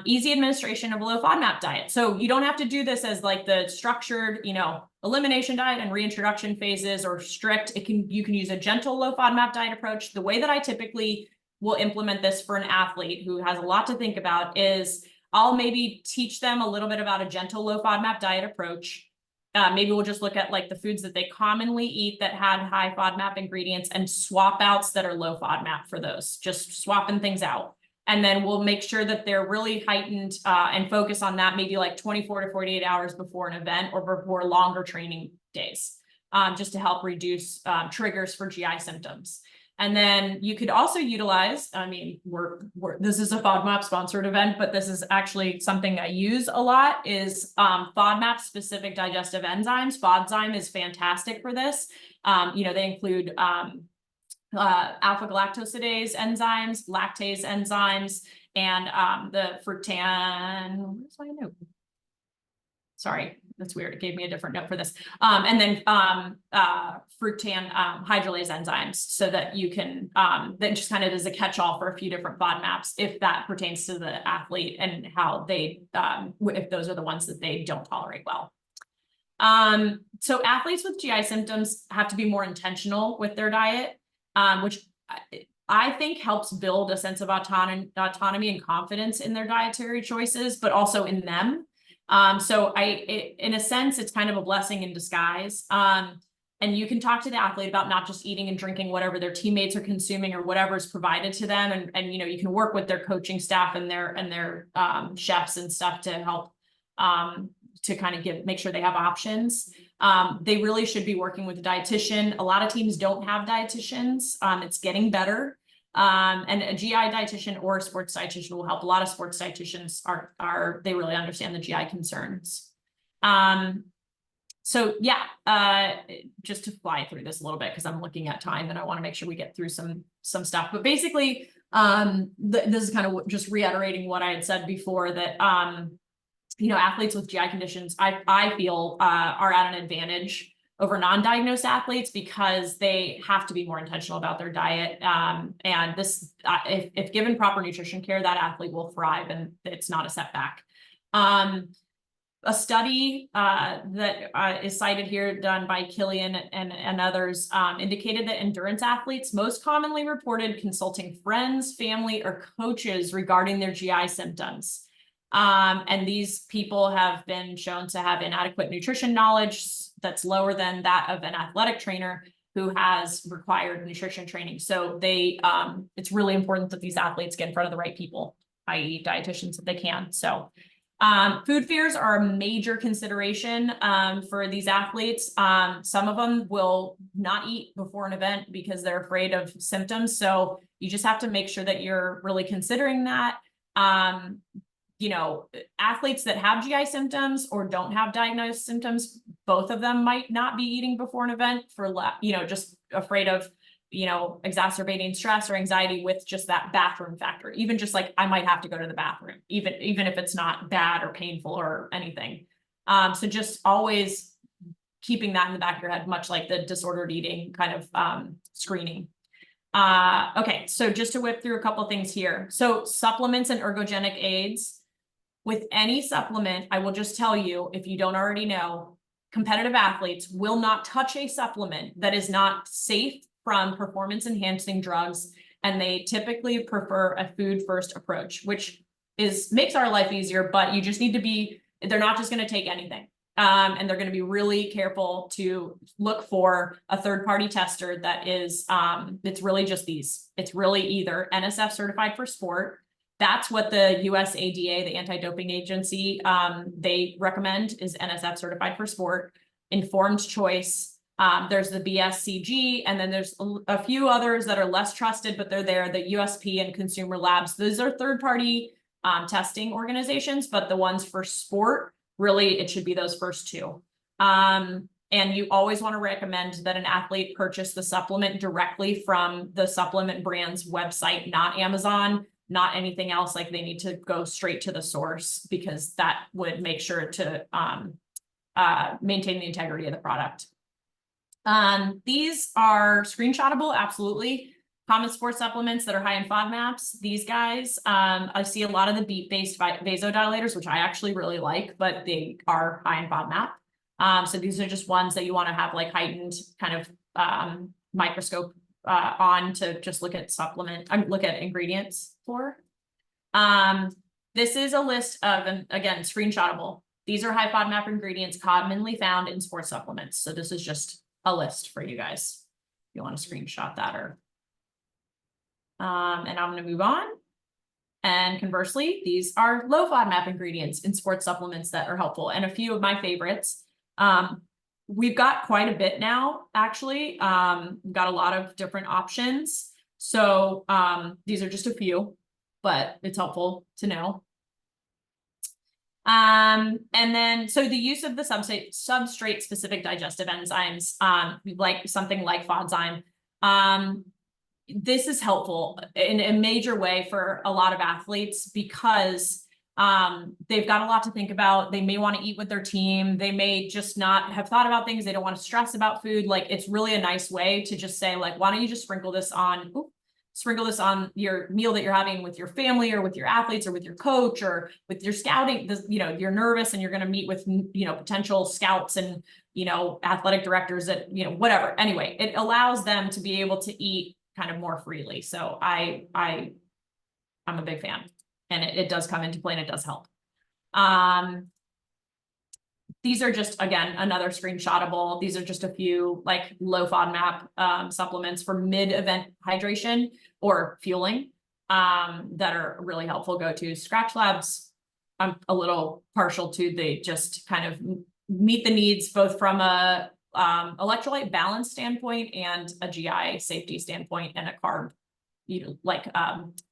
Easy administration of a low FODMAP diet. So you don't have to do this as like the structured, elimination diet and reintroduction phases or strict. You can use a gentle low FODMAP diet approach. The way that I typically will implement this for an athlete who has a lot to think about is I'll maybe teach them a little bit about a gentle low FODMAP diet approach. Maybe we'll just look at like the foods that they commonly eat that had high FODMAP ingredients and swap outs that are low FODMAP for those, just swapping things out. And then we'll make sure that they're really heightened and focus on that maybe like 24 to 48 hours before an event or before longer training days, just to help reduce triggers for GI symptoms. And then you could also utilize, this is a FODMAP sponsored event, but this is actually something I use a lot is FODMAP specific digestive enzymes. FODzyme is fantastic for this. They include alpha galactosidase enzymes, lactase enzymes, and the fructan. Where's my note? Sorry, that's weird. It gave me a different note for this. And then fructan hydrolase enzymes, so that you can that just kind of is a catch-all for a few different FODMAPs if that pertains to the athlete and how they if those are the ones that they don't tolerate well. So athletes with GI symptoms have to be more intentional with their diet, which I think helps build a sense of autonomy and confidence in their dietary choices, but also in them. So in a sense, it's kind of a blessing in disguise. And you can talk to the athlete about not just eating and drinking whatever their teammates are consuming or whatever is provided to them. And you can work with their coaching staff and their chefs and stuff to help to kind of make sure they have options. They really should be working with a dietitian. A lot of teams don't have dietitians. It's getting better. And a GI dietitian or a sports dietitian will help. A lot of sports dietitians they really understand the GI concerns. So yeah, just to fly through this a little bit, because I'm looking at time and I want to make sure we get through some stuff. But basically, this is kind of just reiterating what I had said before, that athletes with GI conditions, I feel are at an advantage over non-diagnosed athletes because they have to be more intentional about their diet. And this, if given proper nutrition care, that athlete will thrive and it's not a setback. A study that is cited here, done by Killian and others, indicated that endurance athletes most commonly reported consulting friends, family, or coaches regarding their GI symptoms. And these people have been shown to have inadequate nutrition knowledge that's lower than that of an athletic trainer who has required nutrition training. So it's really important that these athletes get in front of the right people, i.e. dietitians, if they can. So food fears are a major consideration for these athletes. Some of them will not eat before an event because they're afraid of symptoms. So you just have to make sure that you're really considering that. Athletes that have GI symptoms or don't have diagnosed symptoms, both of them might not be eating before an event for, just afraid of, exacerbating stress or anxiety with just that bathroom factor. Even just like, I might have to go to the bathroom, even if it's not bad or painful or anything. So just always keeping that in the back of your head, much like the disordered eating kind of screening. Okay, so just to whip through a couple things here. So supplements and ergogenic aids. With any supplement, I will just tell you, if you don't already know, competitive athletes will not touch a supplement that is not safe from performance enhancing drugs. And they typically prefer a food first approach, which makes our life easier, but you just need to they're not just going to take anything. And they're going to be really careful to look for a third-party tester that is, it's really just these. It's really either NSF certified for sport. That's what the USADA, the anti-doping agency, they recommend is NSF certified for sport. Informed choice. There's the BSCG, and then there's a few others that are less trusted, but they're there. The USP and Consumer Labs. Those are third-party testing organizations, but the ones for sport, really, it should be those first two. And you always want to recommend that an athlete purchase the supplement directly from the supplement brand's website, not Amazon, not anything else. Like, they need to go straight to the source because that would make sure to maintain the integrity of the product. These are screenshotable, absolutely. Common sports supplements that are high in FODMAPs. These guys, I see a lot of the beet-based vasodilators, which I actually really like, but they are high in FODMAP. So these are just ones that you want to have like heightened kind of microscope on to just look at look at ingredients for. This is a list of, and again, screenshotable. These are high FODMAP ingredients commonly found in sports supplements. So this is just a list for you guys. If you want to screenshot that or. And I'm going to move on. And conversely, these are low FODMAP ingredients in sports supplements that are helpful. And a few of my favorites. We've got quite a bit now, actually. We've got a lot of different options. So these are just a few, but it's helpful to know. And then, so the use of the substrate specific digestive enzymes, like something like FODzyme, this is helpful in a major way for a lot of athletes because they've got a lot to think about. They may want to eat with their team. They may just not have thought about things. They don't want to stress about food. Like, it's really a nice way to just say, like, why don't you just sprinkle this on your meal that you're having with your family or with your athletes or with your coach or with your scouting. You're nervous and you're going to meet with, potential scouts and, athletic directors that, whatever. Anyway, it allows them to be able to eat kind of more freely. So I'm a big fan, and it does come into play and it does help. These are just, again, another screenshotable. These are just a few like low FODMAP supplements for mid-event hydration or fueling that are really helpful go-to. Scratch Labs, I'm a little partial to. They just kind of meet the needs both from a electrolyte balance standpoint and a GI safety standpoint and a carb,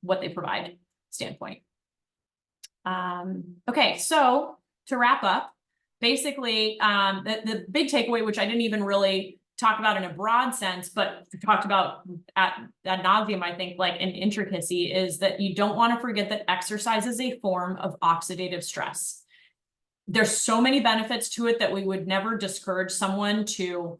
what they provide standpoint. Okay, so to wrap up, basically, the big takeaway, which I didn't even really talk about in a broad sense, but talked about ad nauseum, I think, like an intricacy, is that you don't want to forget that exercise is a form of oxidative stress. there's so many benefits to it that we would never discourage someone to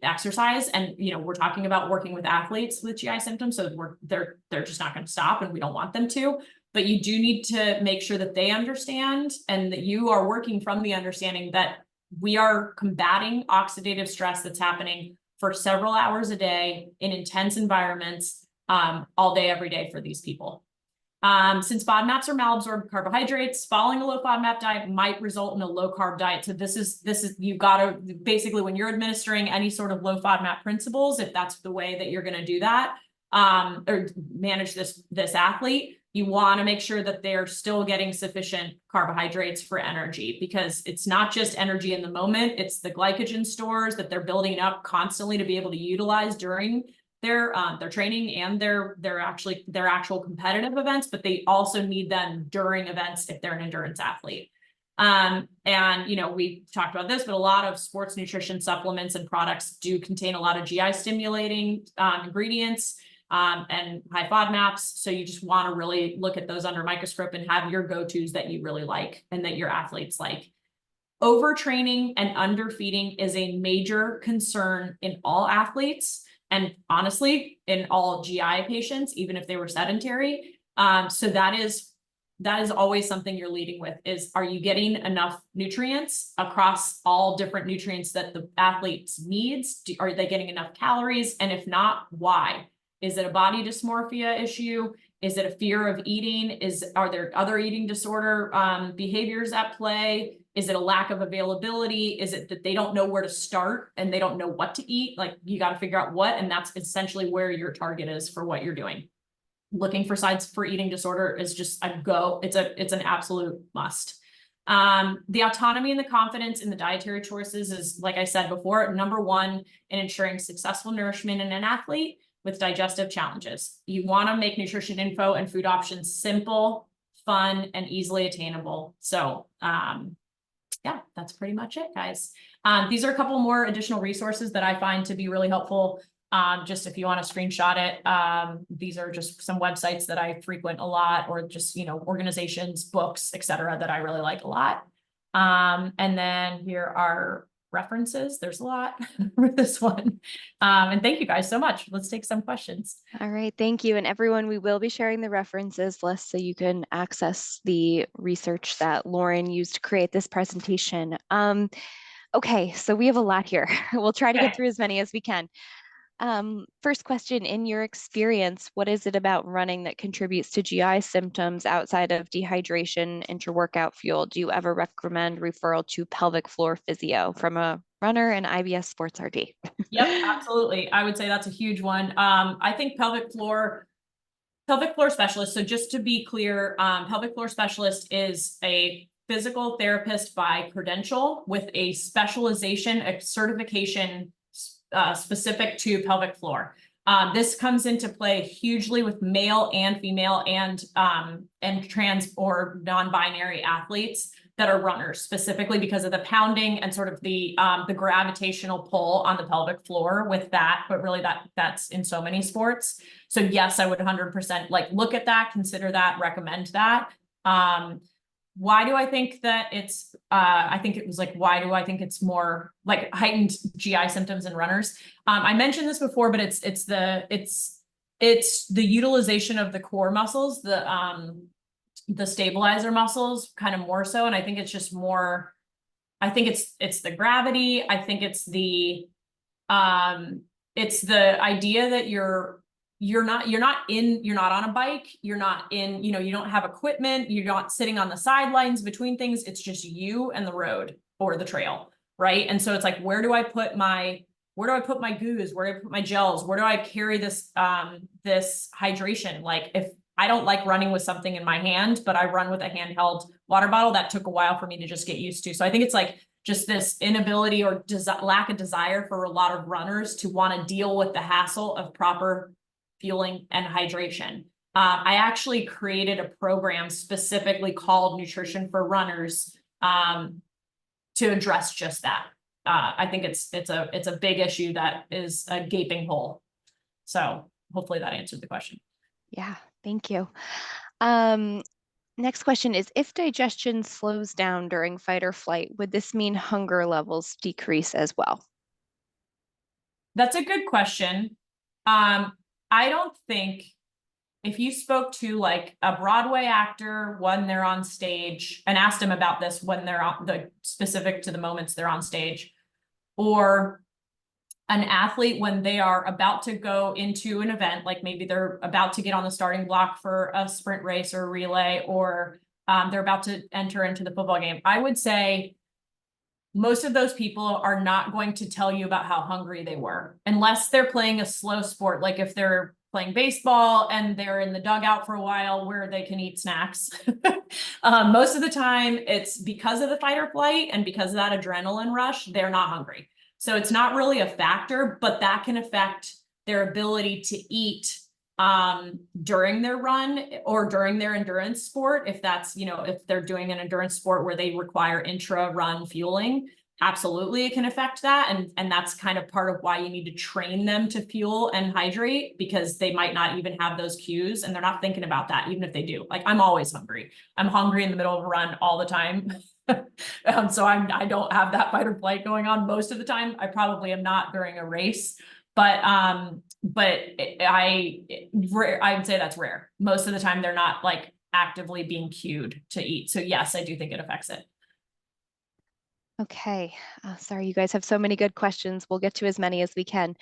exercise. And, we're talking about working with athletes with GI symptoms. So they're just not going to stop, and we don't want them to, but you do need to make sure that they understand, and that you are working from the understanding that we are combating oxidative stress that's happening for several hours a day in intense environments, all day, every day for these people. Since FODMAPs are malabsorbed carbohydrates, following a low FODMAP diet might result in a low carb diet. So this is, you've got to basically, when you're administering any sort of low FODMAP principles, if that's the way that you're going to do that, or manage this athlete, you want to make sure that they're still getting sufficient carbohydrates for energy, because it's not just energy in the moment, it's the glycogen stores that they're building up constantly to be able to utilize during their training and their actual competitive events, but they also need them during events if they're an endurance athlete. And we talked about this, but a lot of sports nutrition supplements and products do contain a lot of GI stimulating ingredients and high FODMAPs. So you just want to really look at those under a microscope and have your go-tos that you really like and that your athletes like. Overtraining and underfeeding is a major concern in all athletes, and honestly, in all GI patients, even if they were sedentary. So that is always something you're leading with is, are you getting enough nutrients across all different nutrients that the athletes needs? Are they getting enough calories? And if not, why? Is it a body dysmorphia issue? Is it a fear of eating? Are there other eating disorder behaviors at play? Is it a lack of availability? Is it that they don't know where to start and they don't know what to eat? Like, you got to figure out what, and that's essentially where your target is for what you're doing. Looking for signs for eating disorder is just it's an absolute must. The autonomy and the confidence in the dietary choices is, like I said before, number one in ensuring successful nourishment in an athlete with digestive challenges. You want to make nutrition info and food options simple, fun, and easily attainable. So, yeah, that's pretty much it, guys. These are a couple more additional resources that I find to be really helpful. Just if you want to screenshot it, these are just some websites that I frequent a lot, or just, organizations, books, etc., that I really like a lot. And then here are references. There's a lot for this one. And thank you guys so much. Let's take some questions. All right, thank you. And everyone, we will be sharing the references list so you can access the research that Lauren used to create this presentation. Okay, so we have a lot here. We'll try to get through as many as we can. First question, in your experience, what is it about running that contributes to GI symptoms outside of dehydration, intra-workout fuel? Do you ever recommend referral to pelvic floor physio from a runner and IBS sports RD? Yep, absolutely. I would say that's a huge one. I think pelvic floor specialist. So just to be clear, pelvic floor specialist is a physical therapist by credential with a specialization, a certification specific to pelvic floor. This comes into play hugely with male and female and trans or non-binary athletes that are runners, specifically because of the pounding and sort of the gravitational pull on the pelvic floor with that, but really that's in so many sports. So yes, I would 100% look at that, consider that, recommend that. Why do I think that it's, I think it was why do I think it's more heightened GI symptoms in runners? I mentioned this before, but it's the utilization of the core muscles, the stabilizer muscles kind of more so. And I think it's just more, I think it's the gravity. I think it's the idea that you're not on a bike, you're not in, you don't have equipment, you're not sitting on the sidelines between things. It's just you and the road or the trail. Right. And so it's where do I put my goos? Where do I put my gels? Where do I carry this hydration? If I don't like running with something in my hand, but I run with a handheld water bottle, that took a while for me to just get used to. So I think it's just this inability or lack of desire for a lot of runners to want to deal with the hassle of proper fueling and hydration. I actually created a program specifically called Nutrition for Runners to address just that. I think it's a big issue that is a gaping hole. So hopefully that answered the question. Yeah, thank you. Next question is, if digestion slows down during fight or flight, would this mean hunger levels decrease as well? That's a good question. I don't think if you spoke to like a Broadway actor when they're on stage and asked them about this when they're on the specific to the moments they're on stage, or an athlete when they are about to go into an event, like maybe they're about to get on the starting block for a sprint race or a relay, or they're about to enter into the football game, I would say most of those people are not going to tell you about how hungry they were unless they're playing a slow sport. Like if they're playing baseball and they're in the dugout for a while where they can eat snacks. Most of the time it's because of the fight or flight and because of that adrenaline rush, they're not hungry. So it's not really a factor, but that can affect their ability to eat during their run or during their endurance sport. If that's, if they're doing an endurance sport where they require intra-run fueling, absolutely it can affect that. And that's kind of part of why you need to train them to fuel and hydrate, because they might not even have those cues and they're not thinking about that, even if they do. Like I'm always hungry. I'm hungry in the middle of a run all the time. So I don't have that fight or flight going on most of the time. I probably am not during a race, but I would say that's rare. Most of the time they're not like actively being cued to eat. So yes, I do think it affects it. Okay, sorry, you guys have so many good questions. We'll get to as many as we can.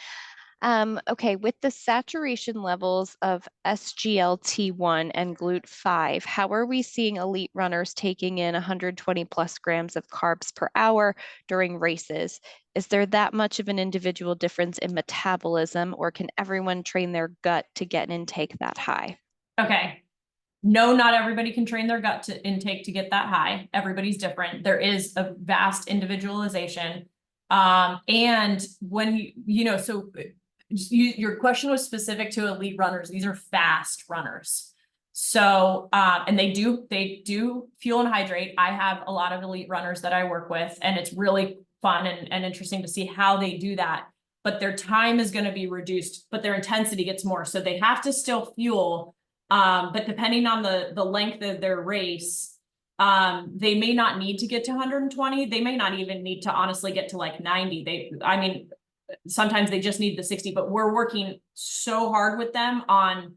Okay, with the saturation levels of SGLT1 and GLUT5, how are we seeing elite runners taking in 120 plus grams of carbs per hour during races? Is there that much of an individual difference in metabolism, or can everyone train their gut to get an intake that high? Okay. No, not everybody can train their gut to intake to get that high. Everybody's different. There is a vast individualization. And when your question was specific to elite runners. These are fast runners. So, and they do fuel and hydrate. I have a lot of elite runners that I work with, and it's really fun and interesting to see how they do that. But their time is going to be reduced, but their intensity gets more. So they have to still fuel. But depending on the length of their race, they may not need to get to 120. They may not even need to honestly get to like 90. Sometimes they just need the 60, but we're working so hard with them on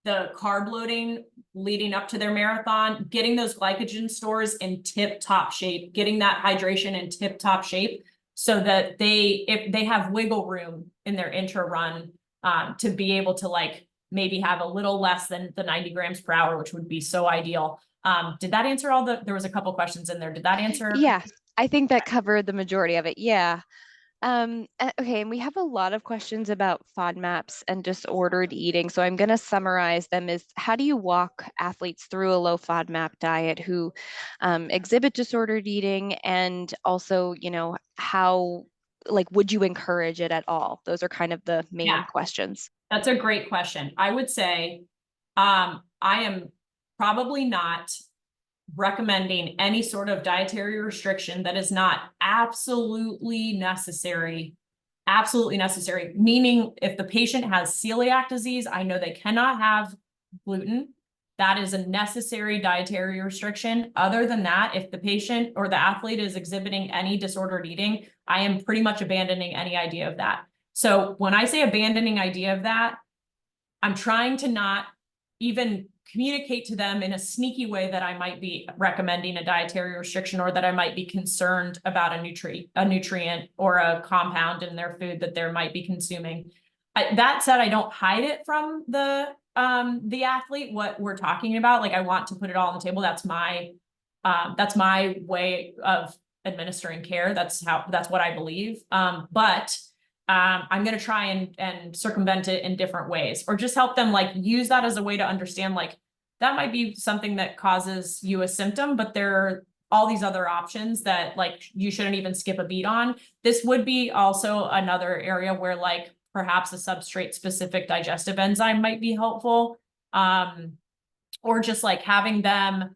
the carb loading leading up to their marathon, getting those glycogen stores in tip-top shape, getting that hydration in tip-top shape so that if they have wiggle room in their intra run, to be able to like maybe have a little less than the 90 grams per hour, which would be so ideal. Did that answer there was a couple questions in there. Did that answer? Yeah, I think that covered the majority of it. Yeah. Okay, and we have a lot of questions about FODMAPs and disordered eating. So I'm going to summarize them as, how do you walk athletes through a low FODMAP diet who exhibit disordered eating? And also, how, would you encourage it at all? Those are kind of the main questions. That's a great question. I would say, I am probably not recommending any sort of dietary restriction that is not absolutely necessary. Absolutely necessary. Meaning if the patient has celiac disease, I know they cannot have gluten. That is a necessary dietary restriction. Other than that, if the patient or the athlete is exhibiting any disordered eating, I am pretty much abandoning any idea of that. So when I say abandoning idea of that, I'm trying to not even communicate to them in a sneaky way that I might be recommending a dietary restriction, or that I might be concerned about a nutrient or a compound in their food that they might be consuming. That said, I don't hide it from the athlete, what we're talking about. Like I want to put it all on the table. That's my way of administering care. That's what I believe. But I'm going to try and circumvent it in different ways, or just help them like use that as a way to understand, like, that might be something that causes you a symptom, but there are all these other options that like you shouldn't even skip a beat on. This would be also another area where like perhaps a substrate specific digestive enzyme might be helpful. Or just like having them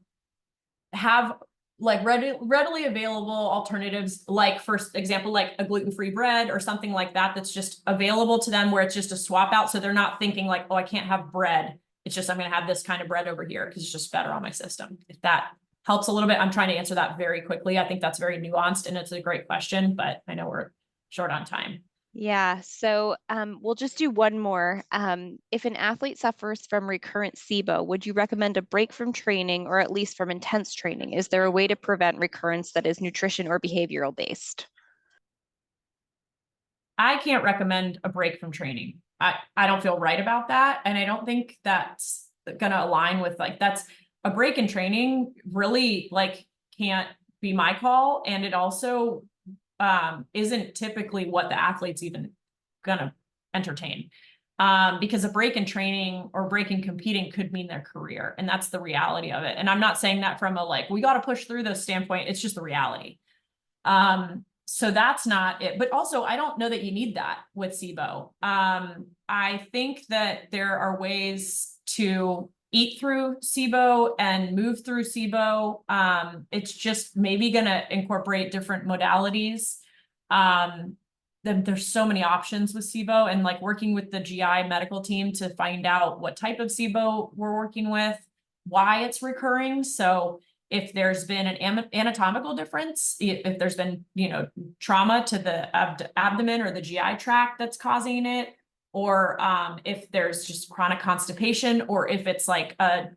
have like readily available alternatives, like for example, like a gluten-free bread or something like that, that's just available to them, where it's just a swap out. So they're not thinking like, oh, I can't have bread It's just, I'm going to have this kind of bread over here because it's just better on my system. If that helps a little bit, I'm trying to answer that very quickly. I think that's very nuanced and it's a great question, but I know we're short on time. Yeah, so we'll just do one more. If an athlete suffers from recurrent SIBO, would you recommend a break from training or at least from intense training? Is there a way to prevent recurrence that is nutrition or behavioral based? I can't recommend a break from training. I don't feel right about that. And I don't think that's going to align with like, that's a break in training really like can't be my call. And it also isn't typically what the athlete's even gonna entertain. Because a break in training or break in competing could mean their career. And that's the reality of it. And I'm not saying that from a like, we got to push through this standpoint. It's just the reality. So that's not it. But also, I don't know that you need that with SIBO. I think that there are ways to eat through SIBO and move through SIBO. It's just maybe going to incorporate different modalities. Then there's so many options with SIBO, and like working with the GI medical team to find out what type of SIBO we're working with, why it's recurring. So if there's been an anatomical difference, if there's been, trauma to the abdomen or the GI tract that's causing it, or if there's just chronic constipation, or if it's like a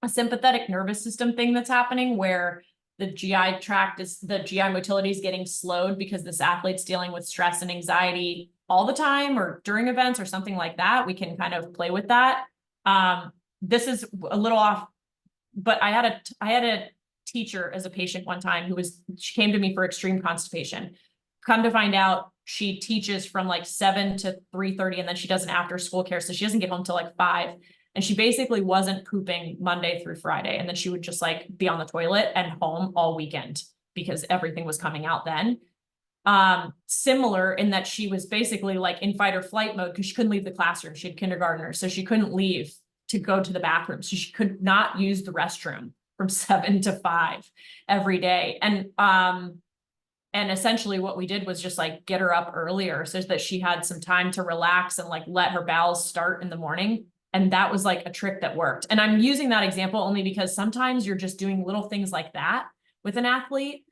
sympathetic nervous system thing that's happening where the GI motility is getting slowed because this athlete's dealing with stress and anxiety all the time or during events or something like that, we can kind of play with that. This is a little off, but I had a teacher as a patient one time she came to me for extreme constipation. Come to find out, she teaches from like 7 to 3:30, and then she does an after school care. So she doesn't get home till like 5. And she basically wasn't pooping Monday through Friday. And then she would just like be on the toilet and home all weekend because everything was coming out then. Similar in that she was basically like in fight or flight mode because she couldn't leave the classroom. She had kindergartners, so she couldn't leave to go to the bathroom. So she could not use the restroom from 7 to 5 every day. And essentially what we did was just like get her up earlier so that she had some time to relax and like let her bowels start in the morning. And that was like a trick that worked. And I'm using that example only because sometimes you're just doing little things like that with an athlete.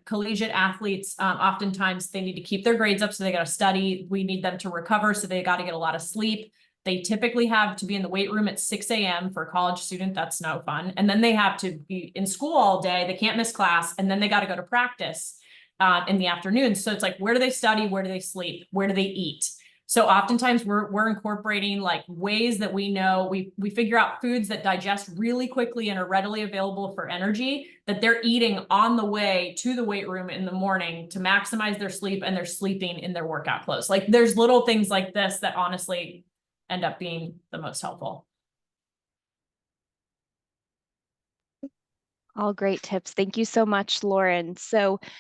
Collegiate athletes, oftentimes they need to keep their grades up. So they got to study. We need them to recover. So they got to get a lot of sleep. They typically have to be in the weight room at 6 a.m. for a college student. That's no fun. And then they have to be in school all day. They can't miss class. And then they got to go to practice in the afternoon. So it's like, where do they study? Where do they sleep? Where do they eat? So oftentimes we're incorporating like ways that we know we figure out foods that digest really quickly and are readily available for energy that they're eating on the way to the weight room in the morning to maximize their sleep, and they're sleeping in their workout clothes. Like there's little things like this that honestly end up being the most helpful. All great tips. Thank you so much, Lauren. So